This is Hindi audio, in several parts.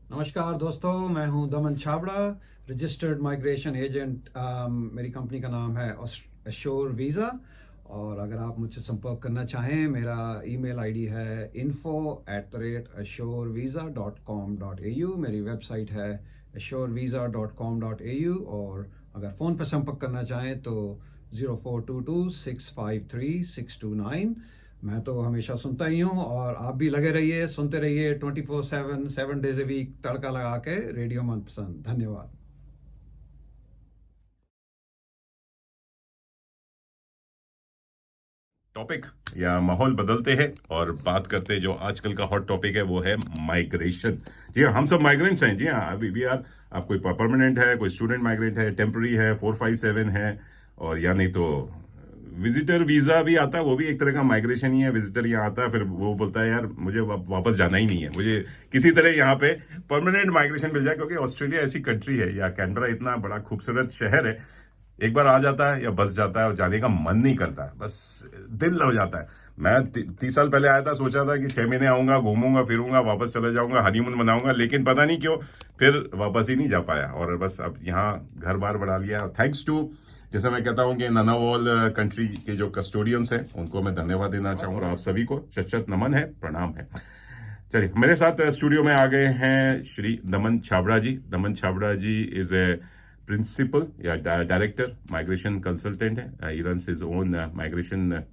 नमस्कार दोस्तों, मैं हूं दमन छाबड़ा, रजिस्टर्ड माइग्रेशन एजेंट। मेरी कंपनी का नाम है एश्योर वीज़ा। और अगर आप मुझसे संपर्क करना चाहें, मेरा ईमेल आईडी है info@assureVisa.com.au। मेरी वेबसाइट है assureVisa.com.au। और अगर फ़ोन पर संपर्क करना चाहें तो 0422 653 629। मैं तो हमेशा सुनता ही हूँ, और आप भी लगे रहिए, सुनते रहिए 24/7 7 डेज ए वीक, तड़का लगा के रेडियो मनपसंद। धन्यवाद। टॉपिक या माहौल बदलते हैं और बात करते हैं जो आजकल का हॉट टॉपिक है वो है माइग्रेशन। जी हाँ, हम सब माइग्रेंट्स हैं। जी हाँ, वी आर। आप कोई परमानेंट है, कोई स्टूडेंट माइग्रेंट है, टेम्पररी है, 457 है, और या नहीं तो विजिटर वीजा भी आता है, वो भी एक तरह का माइग्रेशन ही है। विजिटर यहाँ आता है, फिर वो बोलता है यार मुझे वापस जाना ही नहीं है, मुझे किसी तरह यहाँ पे परमानेंट माइग्रेशन मिल जाए, क्योंकि ऑस्ट्रेलिया ऐसी कंट्री है या कैनबरा इतना बड़ा खूबसूरत शहर है, एक बार आ जाता है या बस जाता है और जाने का मन नहीं करता है, बस दिल हो जाता है। मैं 30 साल पहले आया था, सोचा था कि 6 महीने आऊंगा, घूमूंगा फिरूंगा, वापस चला जाऊंगा, हनीमून मनाऊंगा, लेकिन पता नहीं क्यों फिर वापस ही नहीं जा पाया, और बस अब यहाँ घर बार बढ़ा लिया। थैंक्स टू, जैसे मैं कहता हूँ कि ननावॉल कंट्री के जो कस्टोडियंस हैं उनको मैं धन्यवाद देना चाहूँगा, और आप सभी को शत शत नमन है, प्रणाम है। चलिए, मेरे साथ स्टूडियो में आ गए हैं श्री दमन छाबड़ा जी। दमन छाबड़ा जी इज ए प्रिंसिपल या डायरेक्टर, माइग्रेशन कंसल्टेंट है। He runs his own migration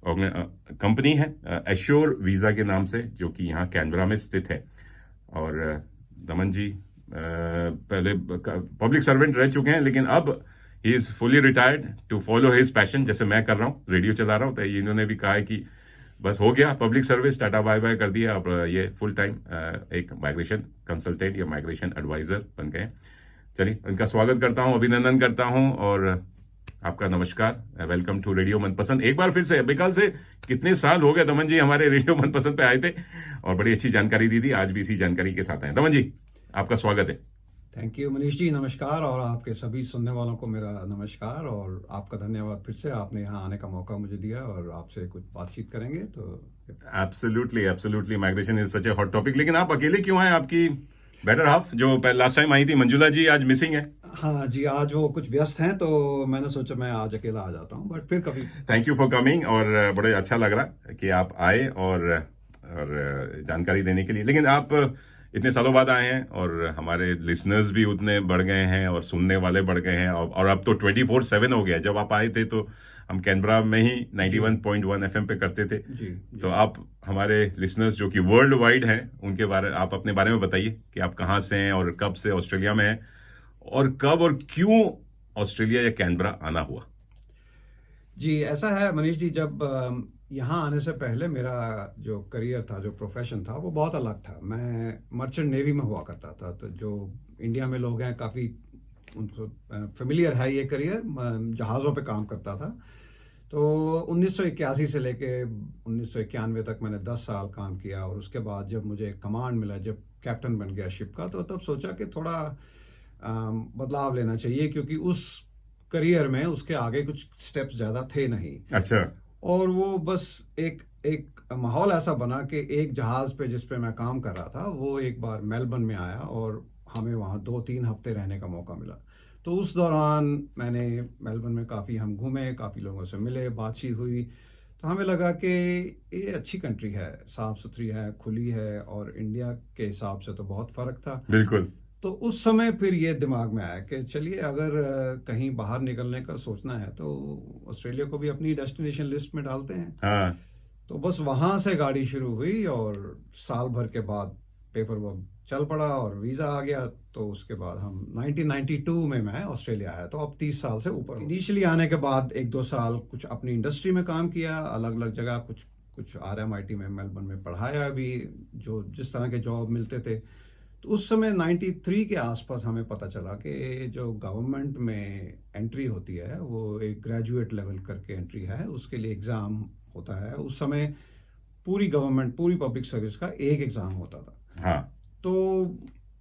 company है, एश्योर वीजा के नाम से, जो कि यहाँ कैनबरा में स्थित है। और दमन जी पहले पब्लिक सर्वेंट रह चुके हैं, लेकिन अब he is fully retired to follow his passion, जैसे मैं कर रहा हूँ, रेडियो चला रहा हूँ। तो इन्होंने भी कहा है कि बस हो गया public service, tata bye bye कर दिया, अब ये फुल टाइम एक माइग्रेशन कंसल्टेंट या माइग्रेशन एडवाइजर बन गए। चलिए, उनका स्वागत करता हूं, अभिनंदन करता हूं, और आपका नमस्कार। वेलकम टू रेडियो मनपसंद एक बार फिर से। बेकाल से कितने साल हो गए दमन जी हमारे रेडियो मनपसंद पे आए थे और बड़ी अच्छी जानकारी दी थी, आज भी इसी जानकारी के साथ आए। दमन जी, आपका स्वागत है। थैंक यू मनीष जी, नमस्कार। और आपके सभी सुनने वालों को मेरा नमस्कार, और आपका धन्यवाद फिर से, आपने यहाँ आने का मौका मुझे दिया और आपसे कुछ बातचीत करेंगे तो। Absolutely absolutely, migration is such A hot topic. लेकिन आप अकेले क्यों हैं? आपकी बेटर हाफ जो लास्ट टाइम आई थी, मंजुला जी, आज मिसिंग है। हाँ जी, आज वो कुछ व्यस्त हैं, तो मैंने सोचा मैं आज अकेला आ जाता हूँ, बट फिर कभी। थैंक यू फॉर कमिंग, और बड़े अच्छा लग रहा कि आप आए और जानकारी देने के लिए। लेकिन आप इतने सालों बाद आए हैं, और हमारे लिसनर्स भी उतने बढ़ गए हैं और सुनने वाले बढ़ गए हैं, और अब तो 24/7 हो गया। जब आप आए थे तो हम कैनबरा में ही जी 91.1 एफएम पे करते थे। जी तो जी। आप हमारे लिसनर्स जो कि वर्ल्ड वाइड हैं, उनके बारे, आप अपने बारे में बताइए कि आप कहाँ से हैं और कब से ऑस्ट्रेलिया में हैं, और कब और क्यों ऑस्ट्रेलिया या कैनबरा आना हुआ। जी, ऐसा है मनीष जी, जब यहाँ आने से पहले मेरा जो करियर था, जो प्रोफेशन था, वो बहुत अलग था। मैं मर्चेंट नेवी में हुआ करता था, तो जो इंडिया में लोग हैं काफ़ी उनको फेमिलियर है ये करियर। जहाज़ों पे काम करता था। तो 1981 से लेके 1991 तक मैंने 10 साल काम किया, और उसके बाद जब मुझे कमांड मिला, जब कैप्टन बन गया शिप का, तो तब सोचा कि थोड़ा बदलाव लेना चाहिए, क्योंकि उस करियर में उसके आगे कुछ स्टेप्स ज़्यादा थे नहीं। अच्छा। और वो बस एक एक माहौल ऐसा बना कि एक जहाज़ पे जिस पे मैं काम कर रहा था, वो एक बार मेलबर्न में आया, और हमें वहाँ 2-3 हफ्ते रहने का मौका मिला। तो उस दौरान मैंने मेलबर्न में काफ़ी हम घूमे, काफ़ी लोगों से मिले, बातचीत हुई। तो हमें लगा कि ये अच्छी कंट्री है, साफ़ सुथरी है, खुली है, और इंडिया के हिसाब से तो बहुत फ़र्क था। बिल्कुल। तो उस समय फिर ये दिमाग में आया कि चलिए, अगर कहीं बाहर निकलने का सोचना है तो ऑस्ट्रेलिया को भी अपनी डेस्टिनेशन लिस्ट में डालते हैं। हाँ। तो बस वहाँ से गाड़ी शुरू हुई, और साल भर के बाद पेपर वर्क चल पड़ा और वीज़ा आ गया। तो उसके बाद हम 1992 में मैं ऑस्ट्रेलिया आया, तो अब 30 साल से ऊपर। इनिशियली आने के बाद 1-2 साल कुछ अपनी इंडस्ट्री में काम किया, अलग अलग जगह, कुछ कुछ RMIT में, मेलबर्न में पढ़ाया भी, जो जिस तरह के जॉब मिलते थे। तो उस समय 93 के आसपास हमें पता चला कि जो गवर्नमेंट में एंट्री होती है, वो एक ग्रेजुएट लेवल करके एंट्री है, उसके लिए एग्ज़ाम होता है। उस समय पूरी गवर्नमेंट, पूरी पब्लिक सर्विस का एक एग्ज़ाम होता था। हाँ। तो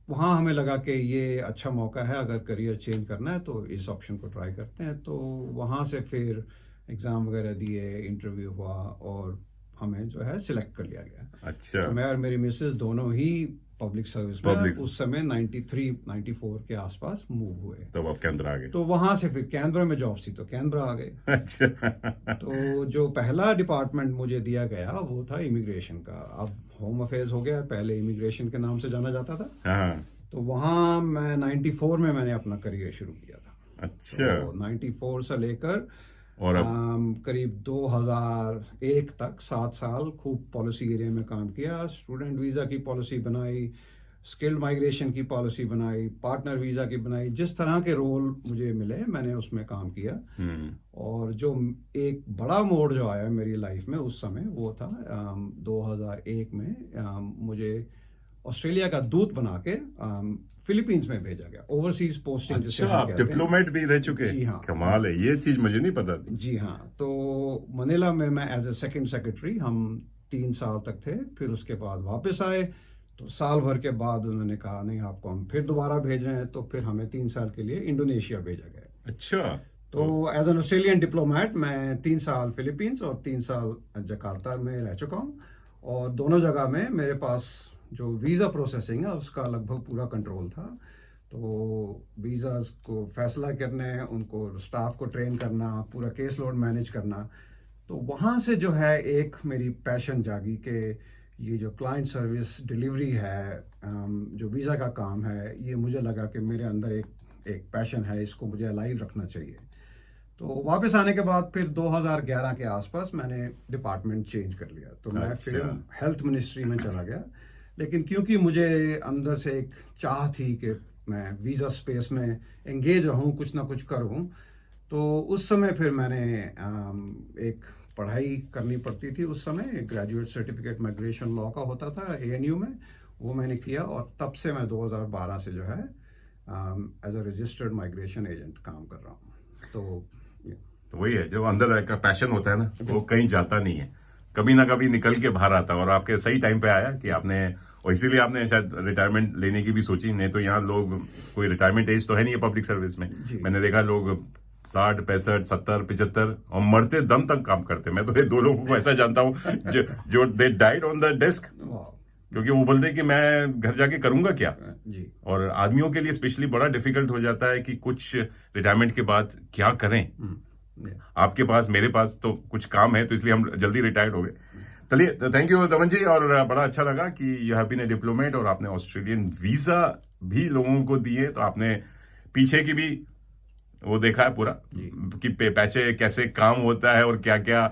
वहाँ हमें लगा कि ये अच्छा मौका है, अगर करियर चेंज करना है तो इस ऑप्शन को ट्राई करते हैं। तो वहाँ से फिर एग्ज़ाम वगैरह दिए, इंटरव्यू हुआ, और हमें जो है सिलेक्ट कर लिया गया। अच्छा। तो मैं और मेरी मिसेस दोनों ही पब्लिक सर्विस में Public- उस समय 93 94 के आसपास मूव हुए। तब आप कैनबरा आ गए। तो वहां से फिर कैनबरा में जॉब थी तो कैनबरा आ गए। अच्छा। तो जो पहला डिपार्टमेंट मुझे दिया गया वो था इमिग्रेशन का। अब होम अफेयर्स हो गया, पहले इमिग्रेशन के नाम से जाना जाता था। हाँ। तो वहाँ मैं 94 में मैंने अपना करियर शुरू किया था। अच्छा। तो 94 से लेकर और अब करीब 2001 तक 7 साल खूब पॉलिसी एरिया में काम किया। स्टूडेंट वीज़ा की पॉलिसी बनाई, स्किल्ड माइग्रेशन की पॉलिसी बनाई, पार्टनर वीज़ा की बनाई। जिस तरह के रोल मुझे मिले मैंने उसमें काम किया। और जो एक बड़ा मोड़ जो आया मेरी लाइफ में उस समय वो था 2001 में मुझे ऑस्ट्रेलिया का दूत बना के फिलीपींस में भेजा गया। ओवरसीज पोस्टिंग जिसे अच्छा, हम आप कहते हैं। डिप्लोमेट भी रह चुके? जी हाँ। कमाल है, ये चीज मुझे नहीं पता थी। जी हाँ। तो मनीला में मैं एज ए सेकंड सेक्रेटरी हम 3 साल तक थे। फिर उसके बाद वापस आए तो साल भर के बाद उन्होंने कहा नहीं आपको हम फिर दोबारा भेज रहे हैं। तो फिर हमें 3 साल के लिए इंडोनेशिया भेजा गया। अच्छा। तो एज एन ऑस्ट्रेलियन डिप्लोमेट मैं 3 साल फिलीपींस और 3 साल जकार्ता में रह चुका हूँ। और दोनों जगह में मेरे पास जो वीज़ा प्रोसेसिंग है उसका लगभग पूरा कंट्रोल था। तो वीज़ाज को फैसला करने, उनको स्टाफ को ट्रेन करना, पूरा केस लोड मैनेज करना। तो वहाँ से जो है एक मेरी पैशन जागी कि ये जो क्लाइंट सर्विस डिलीवरी है, जो वीज़ा का काम है, ये मुझे लगा कि मेरे अंदर एक पैशन है, इसको मुझे अलाइव रखना चाहिए। तो वापस आने के बाद फिर 2011 के आसपास मैंने डिपार्टमेंट चेंज कर लिया। तो मैं फिर हेल्थ मिनिस्ट्री में चला गया। लेकिन क्योंकि मुझे अंदर से एक चाह थी कि मैं वीज़ा स्पेस में एंगेज रहूं, कुछ ना कुछ करूं, तो उस समय फिर मैंने एक पढ़ाई करनी पड़ती थी। उस समय ग्रेजुएट सर्टिफिकेट माइग्रेशन लॉ का होता था ANU में, वो मैंने किया। और तब से मैं 2012 से जो है as a registered migration agent काम कर रहा हूँ। तो वही है, जो अंदर का पैशन होता है ना, वो कहीं जाता नहीं है, कभी ना कभी निकल के बाहर आता है। और आपके सही टाइम पे आया कि आपने, और इसीलिए आपने शायद रिटायरमेंट लेने की भी सोची। नहीं तो यहाँ लोग, कोई रिटायरमेंट एज तो है नहीं है पब्लिक सर्विस में। मैंने देखा लोग 60, 65, 70, 75 और मरते दम तक काम करते। मैं तो ये 2 लोगों को ऐसा जानता हूँ जो they died on the desk, क्योंकि वो बोलते कि मैं घर जाके करूंगा क्या। जी। और आदमियों के लिए स्पेशली बड़ा डिफिकल्ट हो जाता है कि कुछ रिटायरमेंट के बाद क्या करें। आपके पास, मेरे पास तो कुछ काम है, तो इसलिए हम जल्दी रिटायर्ड हो गए। चलिए, थैंक यू दमन जी। और बड़ा अच्छा लगा कि you have been a diplomat और आपने ऑस्ट्रेलियन वीजा भी लोगों को दिए। तो आपने पीछे की भी वो देखा है पूरा कि पैसे कैसे काम होता है और क्या क्या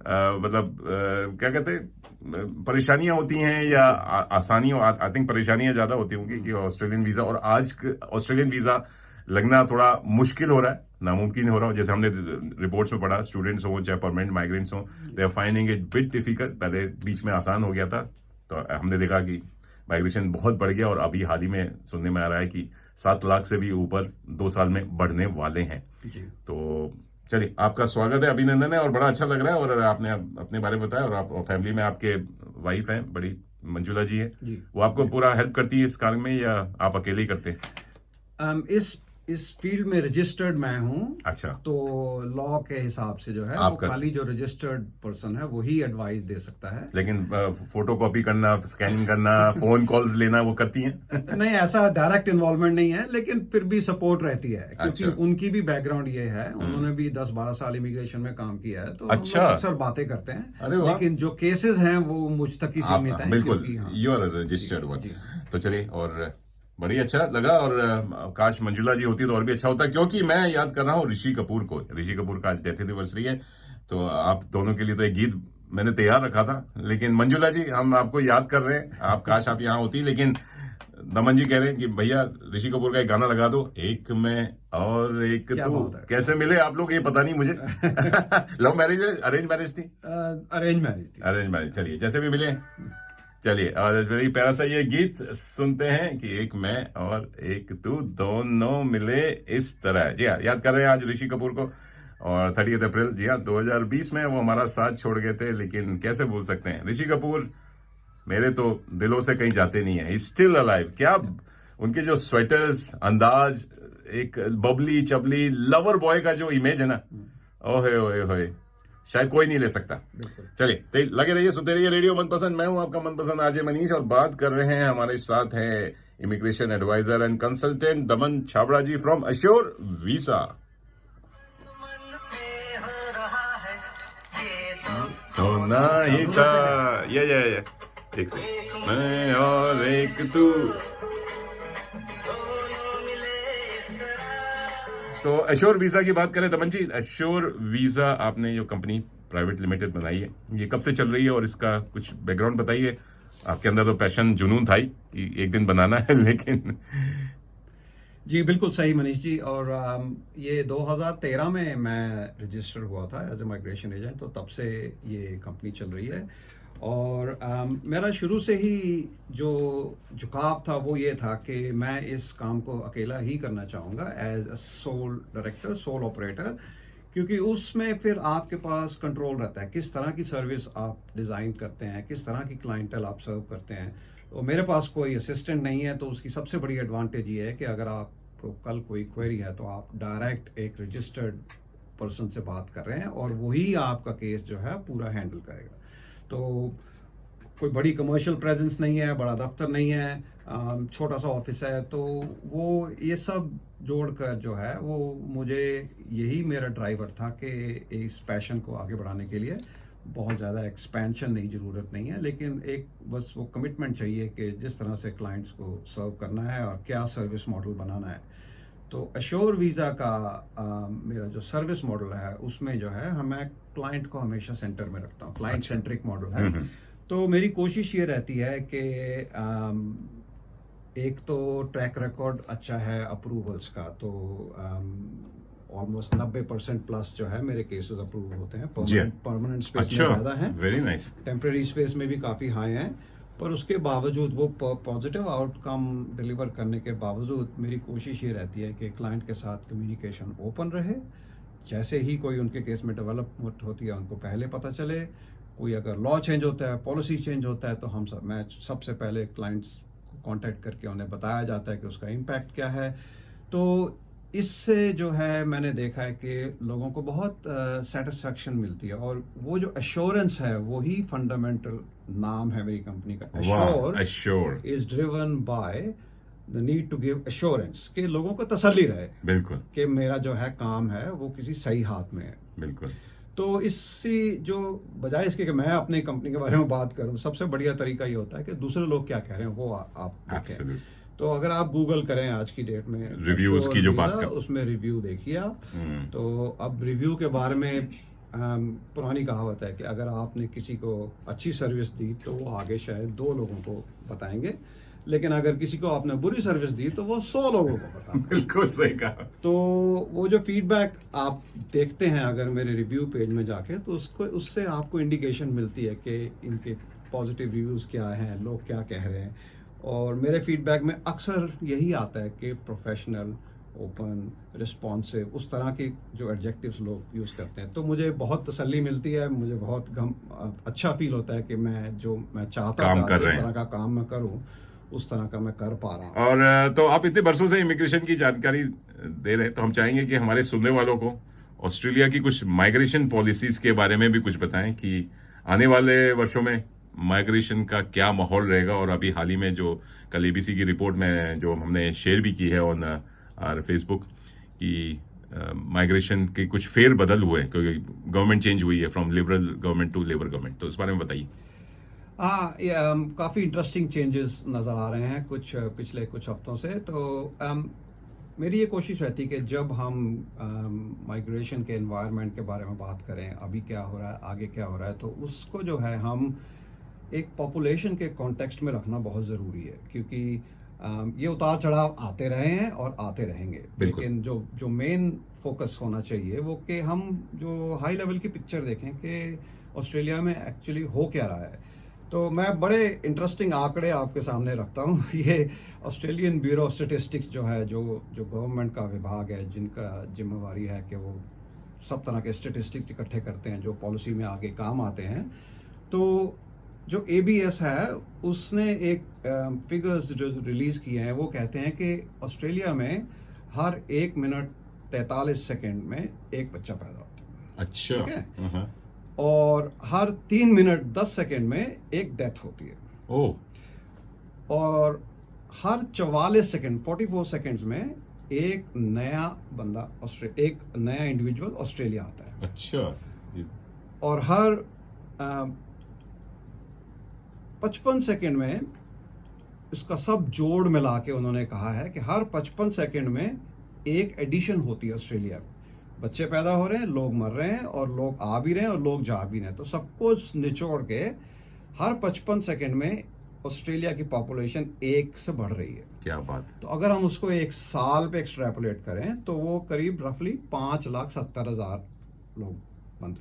मतलब क्या कहते हैं, परेशानियां होती हैं या आसानियां। आई थिंक परेशानियां ज्यादा होती होंगी कि ऑस्ट्रेलियन वीजा, और आज ऑस्ट्रेलियन वीजा लगना थोड़ा मुश्किल हो रहा है, नामुमकिन हो रहा हो। जैसे हमने रिपोर्ट्स में पढ़ा, स्टूडेंट्स हो चाहे परमानेंट माइग्रेंट्स हो, they are finding it bit difficult. पहले बीच में आसान हो गया था, तो हमने देखा कि माइग्रेशन बहुत बढ़ गया। और अभी हाल ही में सुनने में आ रहा है कि 7 लाख से भी ऊपर 2 साल में बढ़ने वाले हैं। तो चलिए, आपका स्वागत है, अभिनंदन है, और बड़ा अच्छा लग रहा है। और आपने अपने बारे में बताया, और आप फैमिली में आपके वाइफ हैं, बड़ी मंजुला जी है, वो आपको पूरा हेल्प करती है इस कार्य में, या आप अकेले ही करते हैं? इस फील्ड में रजिस्टर्ड मैं हूँ। अच्छा। तो लॉ के हिसाब से वो खाली जो रजिस्टर्ड पर्सन है वही एडवाइस दे सकता है। लेकिन फोटो कॉपी करना, स्कैनिंग करना, फोन कॉल्स लेना, वो करती हैं? नहीं, ऐसा डायरेक्ट इन्वॉल्वमेंट नहीं है, लेकिन फिर भी सपोर्ट रहती है, क्योंकि अच्छा। उनकी भी बैकग्राउंड ये है, उन्होंने भी 10-12 साल इमिग्रेशन में काम किया है। तो अच्छा। हम अक्सर बातें करते हैं। अरे वाह। लेकिन जो केसेस हैं वो मुझ तक ही सीमित हैं। बिल्कुल, हाँ। You are registered one. तो चलिए, और बड़ी अच्छा लगा। और काश मंजुला जी होती तो और भी अच्छा होता, क्योंकि मैं याद कर रहा हूँ ऋषि कपूर को। ऋषि कपूर का आज डेथ एनिवर्सरी है, तो आप दोनों के लिए तो एक गीत मैंने तैयार रखा था। लेकिन मंजुला जी, हम आपको याद कर रहे हैं, आप काश आप यहाँ होती। लेकिन दमन जी कह रहे हैं कि भैया ऋषि कपूर का एक गाना लगा दो, एक मैं और एक तू। कैसे मिले आप लोग, ये पता नहीं मुझे। लव मैरिज है, अरेंज मैरिज थी? अरेंज मैरिज थी। Arrange marriage. चलिए, जैसे भी मिले। चलिए, और बड़ी प्यारा सा ये गीत सुनते हैं कि एक मैं और एक तू, दोनों मिले इस तरह। जी हाँ, याद कर रहे हैं आज ऋषि कपूर को। और 30 अप्रैल, जी हाँ, 2020 में वो हमारा साथ छोड़ गए थे। लेकिन कैसे भूल सकते हैं ऋषि कपूर, मेरे तो दिलों से कहीं जाते नहीं है। Still alive. क्या उनके जो स्वेटर्स, अंदाज, एक बबली चबली लवर बॉय का जो इमेज है ना, ओहे ओहे ओहे, शायद कोई नहीं ले सकता। चलिए तो लगे रहिए, सुनते रहिए रेडियो मनपसंद। मैं हूं आपका मनपसंद आरजे मनीष और बात कर रहे हैं, हमारे साथ है immigration adviser and consultant Daman Chhabra ji from assure visa. तो ना ही का ये एक से मैं और एक तू। तो अश्योर वीजा की बात करें दमन जी, अश्योर वीजा आपने जो कंपनी प्राइवेट लिमिटेड बनाई है, ये कब से चल रही है और इसका कुछ बैकग्राउंड बताइए। आपके अंदर तो पैशन जुनून था ही कि एक दिन बनाना है, लेकिन जी बिल्कुल सही मनीष जी। और ये 2013 में मैं रजिस्टर हुआ था एज ए माइग्रेशन एजेंट, तो तब से ये कंपनी चल रही है। और मेरा शुरू से ही जो झुकाव था वो ये था कि मैं इस काम को अकेला ही करना चाहूँगा as a sole director, sole operator, क्योंकि उसमें फिर आपके पास कंट्रोल रहता है किस तरह की सर्विस आप डिज़ाइन करते हैं, किस तरह की क्लाइंटल आप सर्व करते हैं। तो मेरे पास कोई असिस्टेंट नहीं है, तो उसकी सबसे बड़ी एडवांटेज ये है कि अगर आपको कल कोई क्वेरी है तो आप डायरेक्ट एक रजिस्टर्ड पर्सन से बात कर रहे हैं और वही आपका केस जो है पूरा हैंडल करेगा। तो कोई बड़ी कमर्शियल प्रेजेंस नहीं है, बड़ा दफ्तर नहीं है, छोटा सा ऑफिस है, तो वो ये सब जोड़कर जो है वो मुझे यही मेरा ड्राइवर था कि इस पैशन को आगे बढ़ाने के लिए बहुत ज़्यादा एक्सपेंशन नहीं, ज़रूरत नहीं है, लेकिन एक बस वो कमिटमेंट चाहिए कि जिस तरह से क्लाइंट्स को सर्व करना है और क्या सर्विस मॉडल बनाना है। तो अश्योर वीज़ा का मेरा जो सर्विस मॉडल है उसमें जो है मैं क्लाइंट को हमेशा सेंटर में रखता हूँ, क्लाइंट सेंट्रिक मॉडल है। तो मेरी कोशिश ये रहती है कि एक तो ट्रैक रिकॉर्ड अच्छा है अप्रूवल्स का, तो ऑलमोस्ट 90% प्लस जो है मेरे केसेस अप्रूव होते हैं। परमानेंट स्पेस में ज़्यादा है, वेरी नाइस। टेम्परेरी स्पेस में भी काफ़ी हाई है, पर उसके बावजूद वो पॉजिटिव आउटकम डिलीवर करने के बावजूद मेरी कोशिश ये रहती है कि क्लाइंट के साथ कम्युनिकेशन ओपन रहे। जैसे ही कोई उनके केस में डेवलपमेंट होती है उनको पहले पता चले, कोई अगर लॉ चेंज होता है, पॉलिसी चेंज होता है, तो मैं सबसे पहले क्लाइंट्स को कांटेक्ट करके उन्हें बताया जाता है कि उसका इम्पैक्ट क्या है। तो इससे जो है मैंने देखा है कि लोगों को बहुत सेटिस्फैक्शन मिलती है, और वो जो एश्योरेंस है वही फंडामेंटल नाम है मेरी कंपनी का। Assure is driven by the need to give assurance, कि लोगों को तसल्ली रहे बिल्कुल कि मेरा जो है काम है वो किसी सही हाथ में है। बिल्कुल। तो इससे जो बजाय इसके कि मैं अपनी कंपनी के बारे में बात करूं, सबसे बढ़िया तरीका ये होता है कि दूसरे लोग क्या कह रहे हैं वो आप देखें। तो अगर आप गूगल करें आज की डेट में रिव्यूज की जो बात कर, उसमें रिव्यू देखिए आप। तो अब रिव्यू के बारे में पुरानी कहावत है कि अगर आपने किसी को अच्छी सर्विस दी तो वो आगे शायद 2 लोगों को बताएंगे, लेकिन अगर किसी को आपने बुरी सर्विस दी तो वो 100 लोगों को बताएंगे। बिल्कुल सही कहा। तो वो जो फीडबैक आप देखते हैं अगर मेरे रिव्यू पेज में जाके, तो उससे आपको इंडिकेशन मिलती है कि इनके पॉजिटिव रिव्यूज क्या हैं, लोग क्या कह रहे हैं। और मेरे फीडबैक में अक्सर यही आता है कि प्रोफेशनल, ओपन, रिस्पॉन्सिव, उस तरह के जो एडजेक्टिव्स लोग यूज़ करते हैं, तो मुझे बहुत तसल्ली मिलती है, मुझे बहुत अच्छा फील होता है कि मैं चाहता था जिस तरह का काम मैं करूं उस तरह का मैं कर पा रहा हूं। और तो आप इतने बरसों से इमिग्रेशन की जानकारी दे रहे हैं, तो हम चाहेंगे कि हमारे सुनने वालों को ऑस्ट्रेलिया की कुछ माइग्रेशन पॉलिसीज के बारे में भी कुछ बताएं कि आने वाले वर्षों में माइग्रेशन का क्या माहौल रहेगा। और अभी हाल ही में जो कल एबीसी की रिपोर्ट में जो हमने शेयर भी की है ऑन फेसबुक कि माइग्रेशन के कुछ फेर बदल हुए क्योंकि गवर्नमेंट चेंज हुई है from Liberal government to Labor government, तो इस बारे में बताइए। हाँ, काफ़ी इंटरेस्टिंग चेंजेस नज़र आ रहे हैं पिछले कुछ हफ्तों से। तो मेरी ये कोशिश रहती है कि जब हम माइग्रेशन के एनवायरनमेंट के बारे में बात करें, अभी क्या हो रहा है, आगे क्या हो रहा है, तो उसको जो है हम एक पॉपुलेशन के कॉन्टेक्स्ट में रखना बहुत ज़रूरी है, क्योंकि ये उतार चढ़ाव आते रहे हैं और आते रहेंगे, लेकिन जो मेन फोकस होना चाहिए वो कि हम जो हाई लेवल की पिक्चर देखें कि ऑस्ट्रेलिया में एक्चुअली हो क्या रहा है। तो मैं बड़े इंटरेस्टिंग आंकड़े आपके सामने रखता हूँ। ये ऑस्ट्रेलियन ब्यूरो ऑफ स्टैटिस्टिक्स जो है, जो गवर्नमेंट का विभाग है, जिनका जिम्मेवारी है कि वो सब तरह के स्टैटिस्टिक्स इकट्ठे करते हैं जो पॉलिसी में आगे काम आते हैं। तो जो ABS है उसने एक फिगर्स जो रिलीज किए हैं, वो कहते हैं कि ऑस्ट्रेलिया में हर 1 मिनट 43 सेकेंड में एक बच्चा पैदा होता है। अच्छा, ठीक है। और हर 3 मिनट 10 सेकंड में एक डेथ होती है, ओह, और हर 44 सेकंड 44 सेकंड्स में एक नया बंदा एक नया इंडिविजुअल ऑस्ट्रेलिया आता है। अच्छा। और हर 55 सेकंड में इसका सब जोड़ मिला के उन्होंने कहा है कि हर 55 सेकंड में एक एडिशन होती है ऑस्ट्रेलिया में। बच्चे पैदा हो रहे हैं, लोग मर रहे हैं, और लोग आ भी रहे हैं और लोग जा भी रहे हैं। तो सबको निचोड़ के हर 55 सेकंड में ऑस्ट्रेलिया की पॉपुलेशन 1 से बढ़ रही है। क्या बात है। तो अगर हम उसको एक साल पे एक्सट्रैपोलेट करें तो वो करीब रफली 5,70,000 लोग,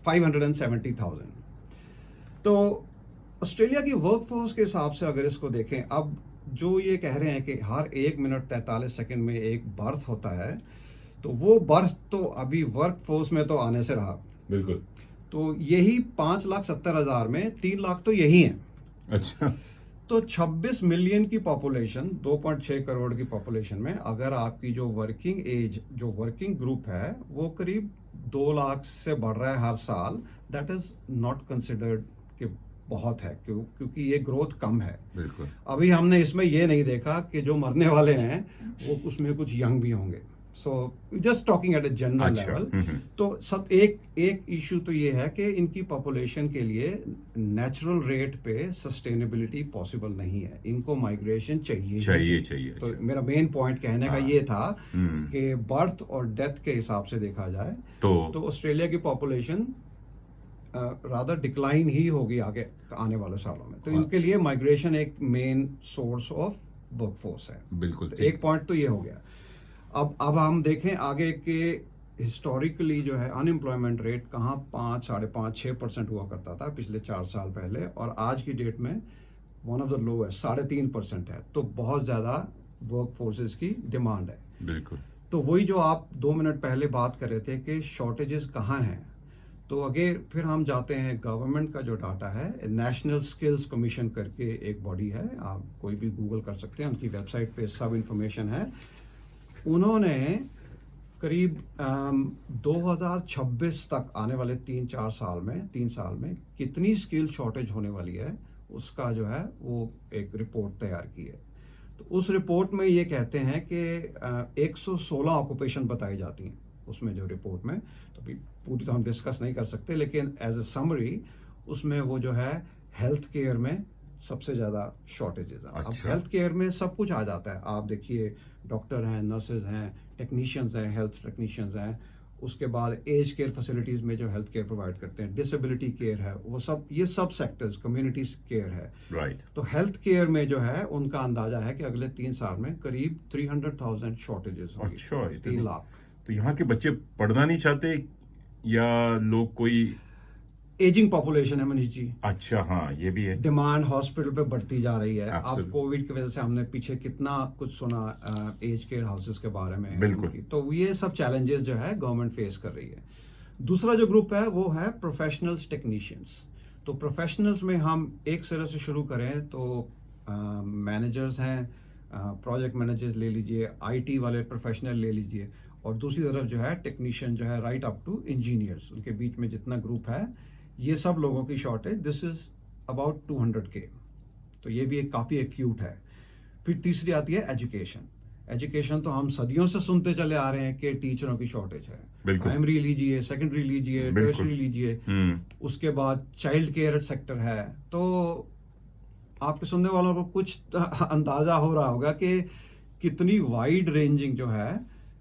570,000। तो ऑस्ट्रेलिया की वर्कफोर्स के हिसाब से अगर इसको देखें, अब जो ये कह रहे हैं कि हर 1 मिनट 43 सेकंड में एक बर्थ होता है, तो वो बर्थ तो अभी वर्कफोर्स में तो आने से रहा। बिल्कुल। तो यही 5,70,000 में 3 लाख तो यही हैं। अच्छा। तो 26 मिलियन की पॉपुलेशन, 2.6 करोड़ की पॉपुलेशन में अगर आपकी जो वर्किंग एज, जो वर्किंग ग्रुप है, वो करीब 2 लाख से बढ़ रहा है हर साल, दैट इज नॉट कंसिडर्ड कि बहुत है, क्योंकि ये ग्रोथ कम है। बिल्कुल। अभी हमने इसमें ये नहीं देखा कि जो मरने वाले हैं वो उसमें कुछ यंग भी होंगे। So just talking at a general level. तो सब एक इशू तो ये है कि इनकी पॉपुलेशन के लिए नेचुरल रेट पे सस्टेनेबिलिटी पॉसिबल नहीं है, इनको माइग्रेशन चाहिए। तो मेरा मेन पॉइंट कहने का ये था कि बर्थ और डेथ के हिसाब से देखा जाए तो ऑस्ट्रेलिया की पॉपुलेशन रादर डिक्लाइन ही होगी आगे आने वाले सालों में। तो इनके लिए माइग्रेशन एक मेन सोर्स ऑफ वर्कफोर्स है। बिल्कुल। तो एक पॉइंट तो ये हो गया। अब हम देखें आगे के हिस्टोरिकली जो है अनएम्प्लॉयमेंट रेट कहाँ 5, 5.5, 6% हुआ करता था पिछले 4 साल पहले, और आज की डेट में वन ऑफ द लोएस्ट 3.5% है। तो बहुत ज़्यादा वर्क फोर्सेस की डिमांड है। बिल्कुल। तो वही जो आप 2 मिनट पहले बात कर रहे थे कि शॉर्टेजेस कहाँ हैं, तो अगे फिर हम जाते हैं गवर्नमेंट का जो डाटा है, नेशनल स्किल्स कमीशन करके एक बॉडी है, आप कोई भी गूगल कर सकते हैं, उनकी वेबसाइट पे सब इंफॉर्मेशन है। उन्होंने करीब 2026 तक आने वाले 3 साल में कितनी स्किल शॉर्टेज होने वाली है उसका जो है वो एक रिपोर्ट तैयार की है। तो उस रिपोर्ट में ये कहते हैं कि 116 ऑक्यूपेशन बताई जाती हैं उसमें, जो रिपोर्ट में, तो पूरी तो हम डिस्कस नहीं कर सकते, लेकिन एज ए समरी उसमें वो जो है हेल्थ केयर में सबसे ज्यादा शॉर्टेजेस है। अच्छा। अब हेल्थ केयर में सब कुछ आ जाता है, आप देखिए डॉक्टर हैं, नर्सेज हैं, टेक्नीशियंस हैं, हेल्थ टेक्नीशियंस हैं, उसके बाद एज केयर फैसिलिटीज में जो हेल्थ केयर प्रोवाइड करते हैं, डिसेबिलिटी केयर है, वो सब, ये सब सेक्टर्स, कम्युनिटी केयर है। राइट। तो हेल्थ केयर में जो है उनका अंदाजा है कि अगले 3 साल में करीब 300,000 शॉर्टेजेस होंगी। अच्छा, 3 लाख। तो यहाँ के बच्चे पढ़ना नहीं चाहते या लोग कोई एजिंग पॉपुलेशन है मनीष जी। अच्छा, हाँ, ये भी है। डिमांड हॉस्पिटल पे बढ़ती जा रही है। अब Absolutely. कोविड की वजह से हमने पीछे कितना कुछ सुना एज केयर हाउसेस के बारे में। बिल्कुल। तो ये सब चैलेंजेस जो है गवर्नमेंट फेस कर रही है। दूसरा जो ग्रुप है वो है प्रोफेशनल्स टेक्नीशियंस। तो प्रोफेशनल्स में हम एक तरह से शुरू करें तो मैनेजर्स हैं, प्रोजेक्ट मैनेजर्स ले लीजिए, IT वाले प्रोफेशनल ले लीजिए, और दूसरी तरफ जो है टेक्नीशियन जो है राइट अप टू इंजीनियर्स, उनके बीच में जितना ग्रुप है, ये सब लोगों की shortage, this is about 200K। तो ये भी एक काफी एक्यूट है। फिर तीसरी आती है एजुकेशन। एजुकेशन तो हम सदियों से सुनते चले आ रहे हैं कि टीचरों की शॉर्टेज है। प्राइमरी लीजिए, सेकेंडरी लीजिए, टर्शियरी लीजिए, उसके बाद चाइल्ड केयर सेक्टर है। तो आपके सुनने वालों को कुछ अंदाजा हो रहा होगा कि कितनी वाइड रेंजिंग जो है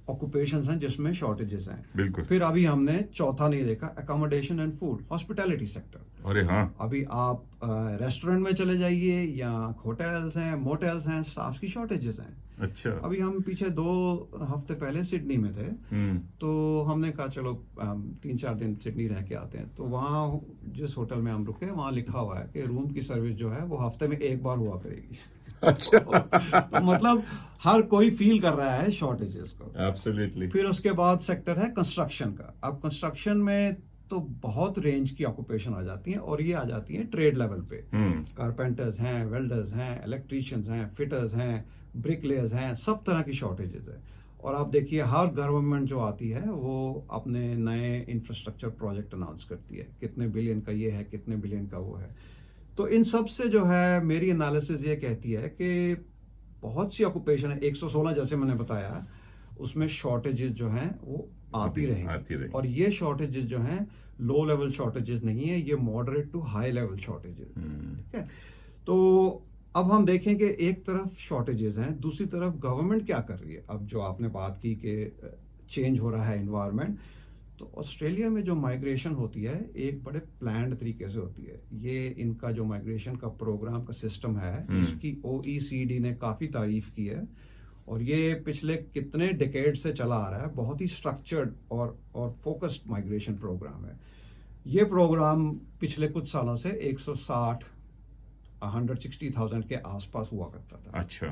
ऑक्यूपेशंस हैं जिसमें शॉर्टेजेस हैं। बिल्कुल। फिर अभी हमने चौथा नहीं देखा, accommodation and food, hospitality sector. अरे हाँ, अभी आप रेस्टोरेंट में चले जाइए या होटल्स हैं, मोटेल्स हैं, स्टाफ की शॉर्टेजेस हैं। अच्छा। अभी हम पीछे 2 हफ्ते पहले सिडनी में थे, तो हमने कहा चलो 3-4 दिन सिडनी रह के आते हैं। तो वहाँ जिस होटल में हम रुके वहाँ लिखा हुआ है कि रूम की सर्विस जो है वो हफ्ते में 1 बार हुआ करेगी। अच्छा। तो मतलब हर कोई फील कर रहा है शॉर्टेजेस को। एब्सोल्युटली। फिर उसके बाद सेक्टर है कंस्ट्रक्शन का। अब कंस्ट्रक्शन में तो बहुत रेंज की ऑक्यूपेशन आ जाती हैं, और ये आ जाती हैं ट्रेड लेवल पे। कारपेंटर्स हैं, वेल्डर्स हैं, इलेक्ट्रीशियंस हैं, फिटर्स हैं, ब्रिकलेयर्स हैं, सब तरह की शॉर्टेजेस है। और आप देखिए हर गवर्नमेंट जो आती है वो अपने नए इंफ्रास्ट्रक्चर प्रोजेक्ट अनाउंस करती है, कितने बिलियन का ये है, कितने बिलियन का वो है। तो इन सब से जो है मेरी एनालिसिस ये कहती है कि बहुत सी ऑक्यूपेशन है, 116 जैसे मैंने बताया, उसमें शॉर्टेजेस जो हैं वो आती रहेंगी। और ये शॉर्टेजेस जो हैं लो लेवल शॉर्टेजेस नहीं है, ये moderate to high level shortages, ठीक है। तो अब हम देखें कि एक तरफ शॉर्टेजेस हैं, दूसरी तरफ गवर्नमेंट क्या कर रही है। अब जो आपने बात की कि चेंज हो रहा है एनवायरनमेंट, तो ऑस्ट्रेलिया में जो माइग्रेशन होती है एक बड़े प्लान्ड तरीके से होती है। ये इनका जो माइग्रेशन का प्रोग्राम का सिस्टम है, इसकी OECD ने काफ़ी तारीफ की है, और ये पिछले कितने डिकेड से चला आ रहा है। बहुत ही स्ट्रक्चर्ड और फोकस्ड माइग्रेशन प्रोग्राम है। ये प्रोग्राम पिछले कुछ सालों से 160,000 के आसपास हुआ करता था। अच्छा।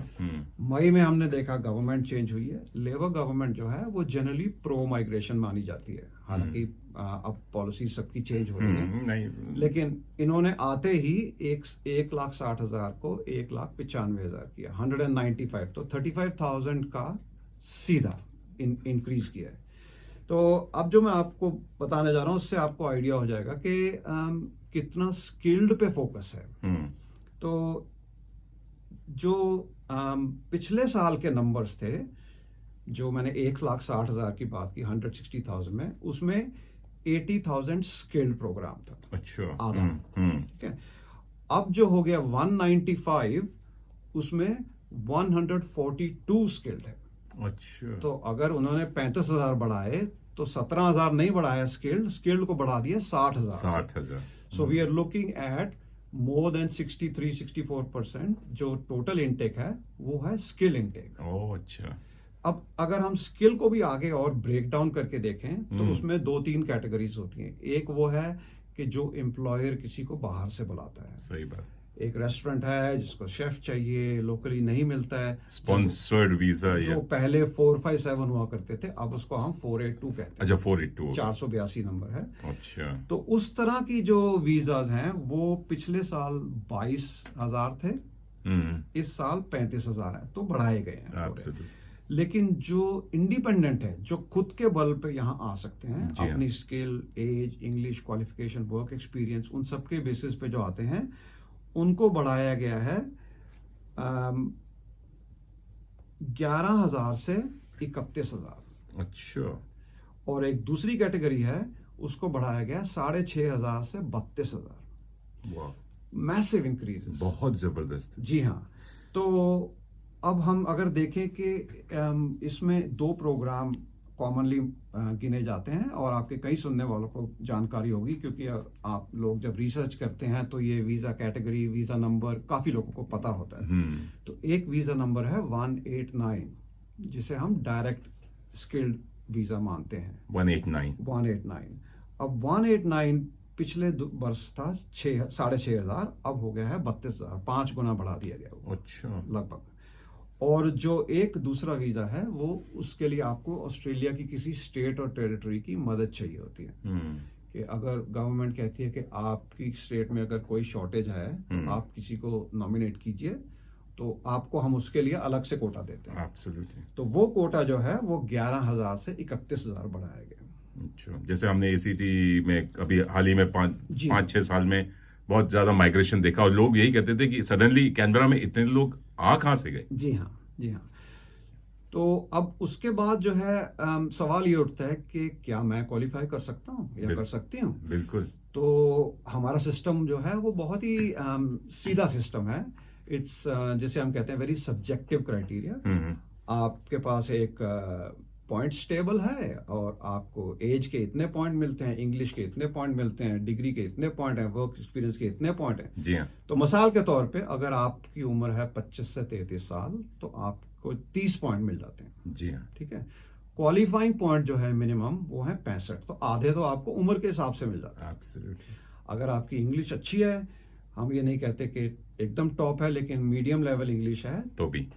मई में हमने देखा गवर्नमेंट चेंज हुई है। लेबर गवर्नमेंट जो है वो जनरली प्रो माइग्रेशन मानी जाती है, हालांकि अब पॉलिसी सबकी चेंज हो रही है, लेकिन इन्होंने आते ही 1,60,000 को 1,95,000 किया, 195, तो 35,000 का सीधा इंक्रीज किया है। तो अब जो मैं आपको बताने जा रहा हूँ उससे आपको आइडिया हो जाएगा कि कितना स्किल्ड पे फोकस है। तो जो पिछले साल के नंबर्स थे, जो मैंने 1,60,000 की बात की 160,000 में, उसमें 80,000 स्किल्ड प्रोग्राम था। अच्छा। आधा, ठीक है। अब जो हो गया 195, उसमें 142 स्किल्ड है। अच्छा। तो अगर उन्होंने 35,000 बढ़ाए तो 17,000 नहीं बढ़ाया स्किल्ड को बढ़ा दिया 60,000। So we are looking at more than 63-64% जो टोटल इनटेक है वो है स्किल इनटेक। ओह अच्छा। अब अगर हम स्किल को भी आगे और ब्रेक डाउन करके देखें तो उसमें 2-3 कैटेगरीज होती हैं। एक वो है कि जो एम्प्लॉयर किसी को बाहर से बुलाता है। सही बात। एक रेस्टोरेंट है जिसको शेफ चाहिए, लोकली नहीं मिलता है, स्पॉन्सर्ड वीजा, जो पहले 457 हुआ करते थे, अब उसको हम 482 कहते हैं। अच्छा, 482, 482 नंबर है। अच्छा। तो उस तरह की जो वीजाज हैं वो पिछले साल 22,000 थे, इस साल 35,000 है, तो बढ़ाए गए हैं थोड़े। लेकिन जो इंडिपेंडेंट है, जो खुद के बल पे यहाँ आ सकते हैं, अपनी skill, age, English qualification, work experience, उन सबके बेसिस पे जो आते हैं, उनको बढ़ाया गया है 11,000 से 31,000। अच्छा। और एक दूसरी कैटेगरी है, उसको बढ़ाया गया 6,500 से 32,000। मैसिव इंक्रीज, बहुत जबरदस्त। जी हाँ। तो अब हम अगर देखें कि इसमें 2 प्रोग्राम कॉमनली गिने जाते हैं, और आपके कई सुनने वालों को जानकारी होगी, क्योंकि आप लोग जब रिसर्च करते हैं तो ये वीजा कैटेगरी, वीजा नंबर काफी लोगों को पता होता है। तो एक वीजा नंबर है 189, जिसे हम डायरेक्ट स्किल्ड वीजा मानते हैं। 189। अब 189 पिछले वर्ष था 6,500, अब हो गया है 32,000, 5 गुना बढ़ा दिया गया। अच्छा। लगभग। और जो एक दूसरा वीजा है वो, उसके लिए आपको ऑस्ट्रेलिया की किसी स्टेट और टेरिटरी की मदद चाहिए होती है। कि अगर गवर्नमेंट कहती है कि आपकी स्टेट में अगर कोई शॉर्टेज है तो आप किसी को नॉमिनेट कीजिए, तो आपको हम उसके लिए अलग से कोटा देते हैं। Absolutely. तो वो कोटा जो है वो 11,000 से 31,000 बढ़ाया गया। अच्छा। जैसे हमने ACT में अभी हाल ही में 5-6 साल में बहुत ज्यादा माइग्रेशन देखा, और लोग यही कहते थे कि सडनली कैनबरा में इतने लोग आ कहां से गए। जी हाँ, जी हाँ। तो अब उसके बाद जो है सवाल ये उठता है कि क्या मैं क्वालिफाई कर सकता हूँ या कर सकती हूँ। बिल्कुल। तो हमारा सिस्टम जो है वो बहुत ही सीधा सिस्टम है। इट्स जिसे हम कहते हैं वेरी सब्जेक्टिव क्राइटेरिया। आपके पास एक पॉइंट्स टेबल है, और आपको एज के इतने पॉइंट मिलते हैं, इंग्लिश के इतने पॉइंट मिलते हैं, डिग्री के इतने पॉइंट हैं, वर्क एक्सपीरियंस के इतने पॉइंट हैं। जी हाँ। तो मिसाल के तौर पे अगर आपकी उम्र है 25 से 33 साल, तो आपको 30 पॉइंट मिल जाते हैं। जी हाँ। ठीक है। क्वालिफाइंग पॉइंट जो है मिनिमम वो है 65, तो आधे तो आपको उम्र के हिसाब से मिल जाते हैं। Absolutely. अगर आपकी इंग्लिश अच्छी है, हम ये नहीं कहते कि एकदम टॉप है, लेकिन मीडियम लेवल इंग्लिश है,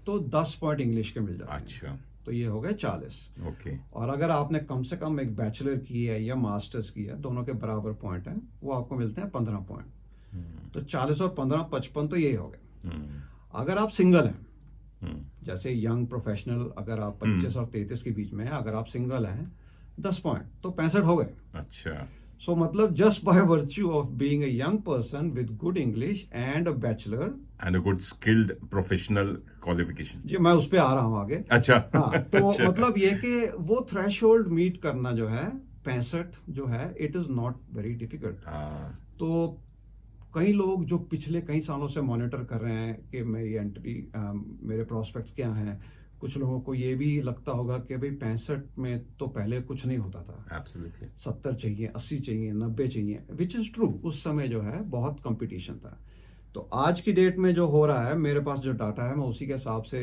तो 10 पॉइंट इंग्लिश के मिल जाते हैं। अच्छा। तो ये हो गए 40। ओके। और अगर आपने कम से कम एक बैचलर की है या मास्टर्स की है, दोनों के बराबर पॉइंट हैं, वो आपको मिलते हैं 15 पॉइंट। तो 40 और 15 55, तो यही हो गए। अगर आप सिंगल हैं जैसे यंग प्रोफेशनल, अगर आप 25 और 33 के बीच में हैं, अगर आप सिंगल हैं 10 पॉइंट तो 65 हो गए। अच्छा, सो मतलब just by virtue of being a young person with good English and a bachelor, and a good skilled professional qualification. जी मैं उस पे आ रहा हूँ आगे। अच्छा। हाँ तो अच्छा। मतलब ये कि वो थ्रेशोल्ड मीट करना जो है 65 जो है, it is not very difficult. हाँ, तो कई लोग जो पिछले कई सालों से मॉनिटर कर रहे हैं कि मेरी एंट्री, मेरे प्रोस्पेक्ट्स क्या हैं, कुछ लोगों को ये भी लगता होगा कि भाई 65 में तो पहले कुछ नहीं होता था, एब्सोल्युटली। 70 चाहिए, 80 चाहिए, 90 चाहिए, विच इज ट्रू। उस समय जो है बहुत कंपटीशन था। तो आज की डेट में जो हो रहा है, मेरे पास जो डाटा है मैं उसी के हिसाब से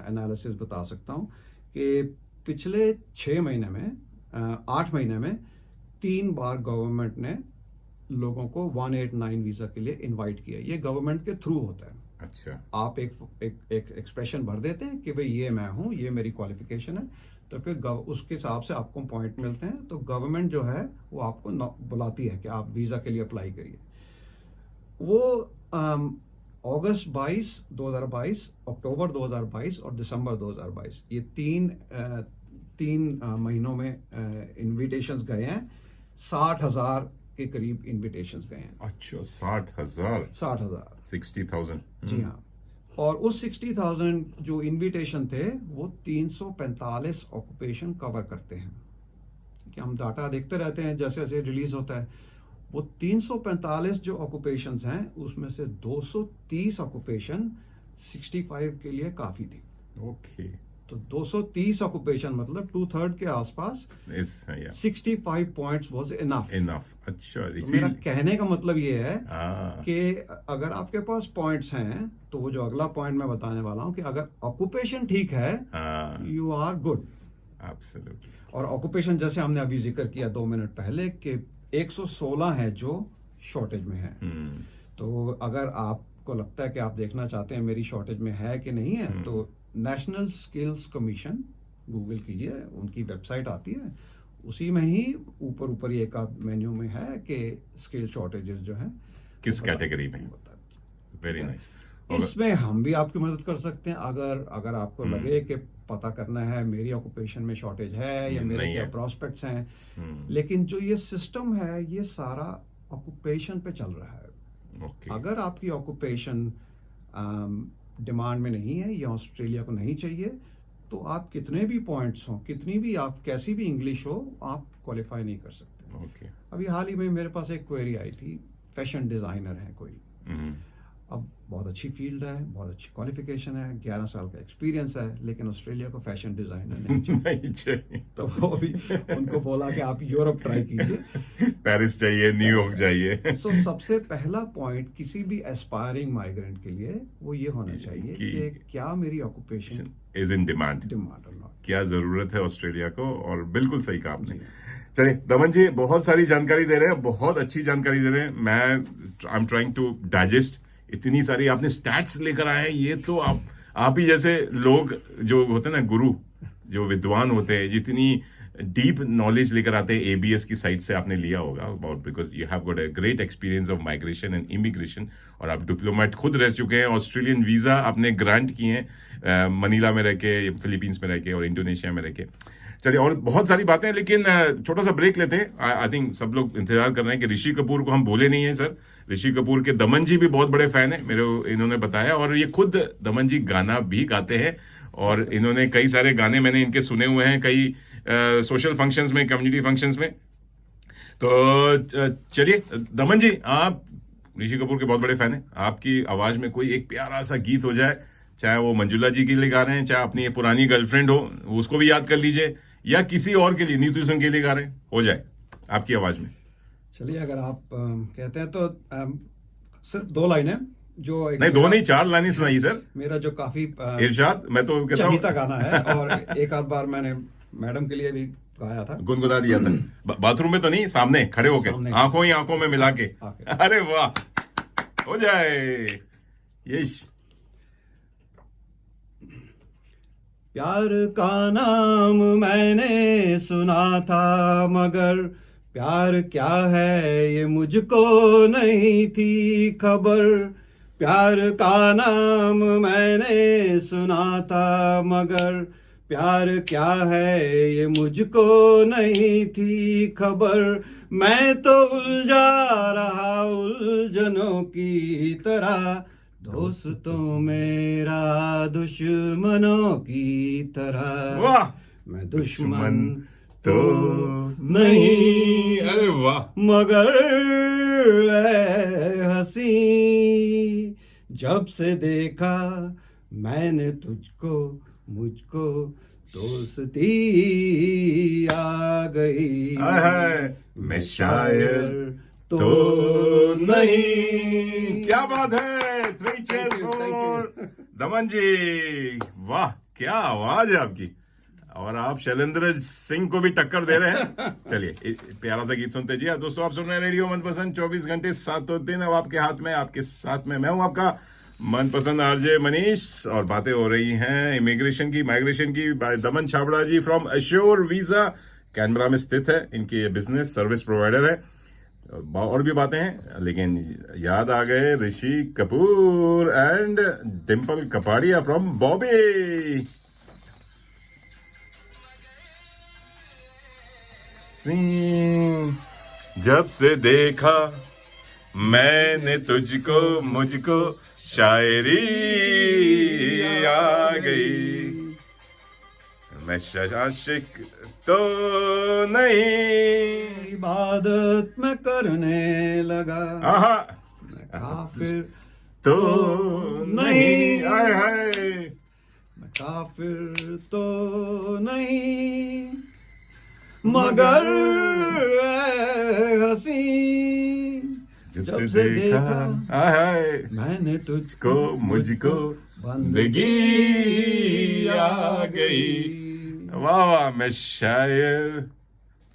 एनालिसिस बता सकता हूँ कि पिछले 6 महीने में 8 महीने में 3 बार गवर्नमेंट ने लोगों को 189 वीजा के लिए इनवाइट किया। ये गवर्नमेंट के थ्रू होता है। अच्छा। आप एक एक्सप्रेशन भर देते हैं कि भाई ये मैं हूं, ये मेरी क्वालिफिकेशन है, तो फिर उसके हिसाब से आपको पॉइंट मिलते हैं। तो गवर्नमेंट जो है वो आपको बुलाती है कि आप वीजा के लिए अप्लाई करिए। वो अगस्त 2022, अक्टूबर 2022 और दिसंबर 2022, ये तीन महीनों में इनविटेशंस गए हैं। 60,000 के करीब इनविटेशंस गए हैं। अच्छा, 60,000। 60,000, 60,000। जी हाँ। और उस 60,000 जो इनविटेशन थे वो 345 ऑक्यूपेशन कवर करते हैं। कि हम डाटा देखते रहते हैं जैसे जैसे रिलीज होता है। वो 345 जो ऑक्यूपेशंस हैं उसमें से 230 ऑक्यूपेशन 65 के लिए काफी थी। ओके। तो 230 ऑक्यूपेशन मतलब 2/3 के आसपास 65 पॉइंट्स वाज इनफ। इनफ। अच्छा, तो मेरा कहने का मतलब ये है हाँ, कि अगर आपके पास पॉइंट्स हैं तो वो जो अगला पॉइंट मैं बताने वाला हूं कि अगर ऑक्यूपेशन ठीक है हाँ, यू आर गुड। एब्सोल्युटली। और ऑक्यूपेशन जैसे हमने अभी जिक्र किया 2 मिनट पहले कि 116 है जो शॉर्टेज में है। तो अगर आपको लगता है कि आप देखना चाहते हैं मेरी शॉर्टेज में है कि नहीं है, तो नेशनल स्किल्स कमीशन गूगल कीजिए, उनकी वेबसाइट आती है, उसी में ही ऊपर ही एक आध मेन्यू में है कि स्किल शॉर्टेजेस जो है किस कैटेगरी में। Very nice. इसमें हम भी आपकी मदद कर सकते हैं। अगर आपको लगे कि पता करना है मेरी ऑक्यूपेशन में शॉर्टेज है या मेरे क्या प्रोस्पेक्ट्स हैं, लेकिन जो ये सिस्टम है ये सारा ऑक्यूपेशन पे चल रहा है। अगर आपकी ऑक्यूपेशन डिमांड में नहीं है या ऑस्ट्रेलिया को नहीं चाहिए, तो आप कितने भी पॉइंट्स हो, कितनी भी आप कैसी भी इंग्लिश हो, आप क्वालिफाई नहीं कर सकते। अभी हाल ही में मेरे पास एक क्वेरी आई थी, फैशन डिजाइनर है कोई, अब बहुत अच्छी फील्ड है, बहुत अच्छी क्वालिफिकेशन है, 11 साल का एक्सपीरियंस है, लेकिन ऑस्ट्रेलिया को फैशन डिजाइनर नहीं चाहिए। तो वो भी उनको बोला कि आप यूरोप ट्राई कीजिए, पेरिस चाहिए, न्यूयॉर्क चाहिए। सो सबसे पहला पॉइंट किसी भी एस्पायरिंग माइग्रेंट के लिए वो ये होना चाहिए कि क्या मेरी ऑक्यूपेशन इज इन डिमांड और नॉट, क्या जरूरत है ऑस्ट्रेलिया को। और बिल्कुल सही कहा आपने। चलिए दमन जी, बहुत सारी जानकारी दे रहे हैं, बहुत अच्छी जानकारी दे रहे हैं। मैं I am trying to digest इतनी सारी आपने स्टैट्स लेकर आए हैं। ये तो आप ही जैसे लोग जो होते हैं ना, गुरु जो विद्वान होते हैं, जितनी डीप नॉलेज लेकर आते हैं एबीएस की साइट से आपने लिया होगा about, because you have got a great experience of migration and immigration. और आप डिप्लोमेट खुद रह चुके हैं, ऑस्ट्रेलियन वीजा आपने ग्रांट किए हैं मनीला में रह के, फिलीपींस में रह के और इंडोनेशिया में रह के। चलिए, और बहुत सारी बातें, लेकिन छोटा सा ब्रेक लेते हैं। आई थिंक सब लोग इंतजार कर रहे हैं कि ऋषि कपूर को हम बोले नहीं है सर। ऋषि कपूर के दमन जी भी बहुत बड़े फैन है मेरे, इन्होंने बताया, और ये खुद दमन जी गाना भी गाते हैं, और इन्होंने कई सारे गाने मैंने इनके सुने हुए हैं कई सोशल फंक्शंस में, कम्युनिटी फंक्शंस में। तो चलिए दमन जी, आप ऋषि कपूर के बहुत बड़े फैन हैं, आपकी आवाज में कोई एक प्यारा सा गीत हो जाए, चाहे वो मंजुला जी के लिए गा रहे हैं, चाहे अपनी पुरानी गर्लफ्रेंड हो उसको भी याद कर लीजिए, या किसी और के लिए, नीतू सिंह के लिए गा रहे हैं, हो जाए आपकी आवाज में। चलिए, अगर आप कहते हैं तो सिर्फ 2 लाइनें जो नहीं, 2 नहीं 4 लाइनें सुनाइए सर। मेरा जो काफी इरशाद, मैं तो कहता हूं चहीता गाना है, और एक आध बार मैंने मैडम के लिए भी गाया था, गुनगुना दिया था। बाथरूम में तो नहीं, सामने खड़े होके, आंखों ही आंखों में मिला के। अरे वाह, हो जाए। यश प्यार का नाम मैंने सुना था, मगर प्यार क्या है ये मुझको नहीं थी खबर। प्यार का नाम मैंने सुना था, मगर प्यार क्या है ये मुझको नहीं थी खबर। मैं तो उलझा रहा उलझनों की तरह, दोस्तों मेरा दुश्मनों की तरह। वाह, मैं दुश्मन दुश्मन तो तो नहीं, नहीं। अरे वाह, मगर ऐ हंसी, जब से देखा मैंने तुझको, मुझको दोस्ती आ गई। हाय हाय, मैं शायर तो तो नहीं। नहीं। क्या बात है, 3 cheers Thank you, thank for you. दमन जी। वाह, क्या आवाज है आपकी, और आप शैलेंद्र सिंह को भी टक्कर दे रहे हैं। चलिए प्यारा सा गीत सुनते जी। दोस्तों आप सुन रहे हैं रेडियो मनपसंद 24 घंटे 7 दिन। अब आपके हाथ में, आपके साथ में मैं हूं, आपका मनपसंद आरजे मनीष, और बातें हो रही हैं इमिग्रेशन की, माइग्रेशन की, bye Daman Chhabra ji from assure visa. Canberra में स्थित है, इनकी ये बिजनेस सर्विस प्रोवाइडर है। और भी बातें हैं, लेकिन याद आ गए ऋषि कपूर एंड डिम्पल कपाड़िया फ्रॉम बॉम्बे। जब से देखा मैंने तुझको, मुझको शायरी आ गई। मैं आशिक तो नहीं। इबादत में करने लगा, आहा, मैं काफिर तो नहीं। नहीं। हाय हाय, मैं काफिर तो नहीं, मगर ऐ हंसी, जब से देखा हाय हाय, मैंने तुझको, को मुझको बंदगी आ गई। वाह वाह, मैं शायर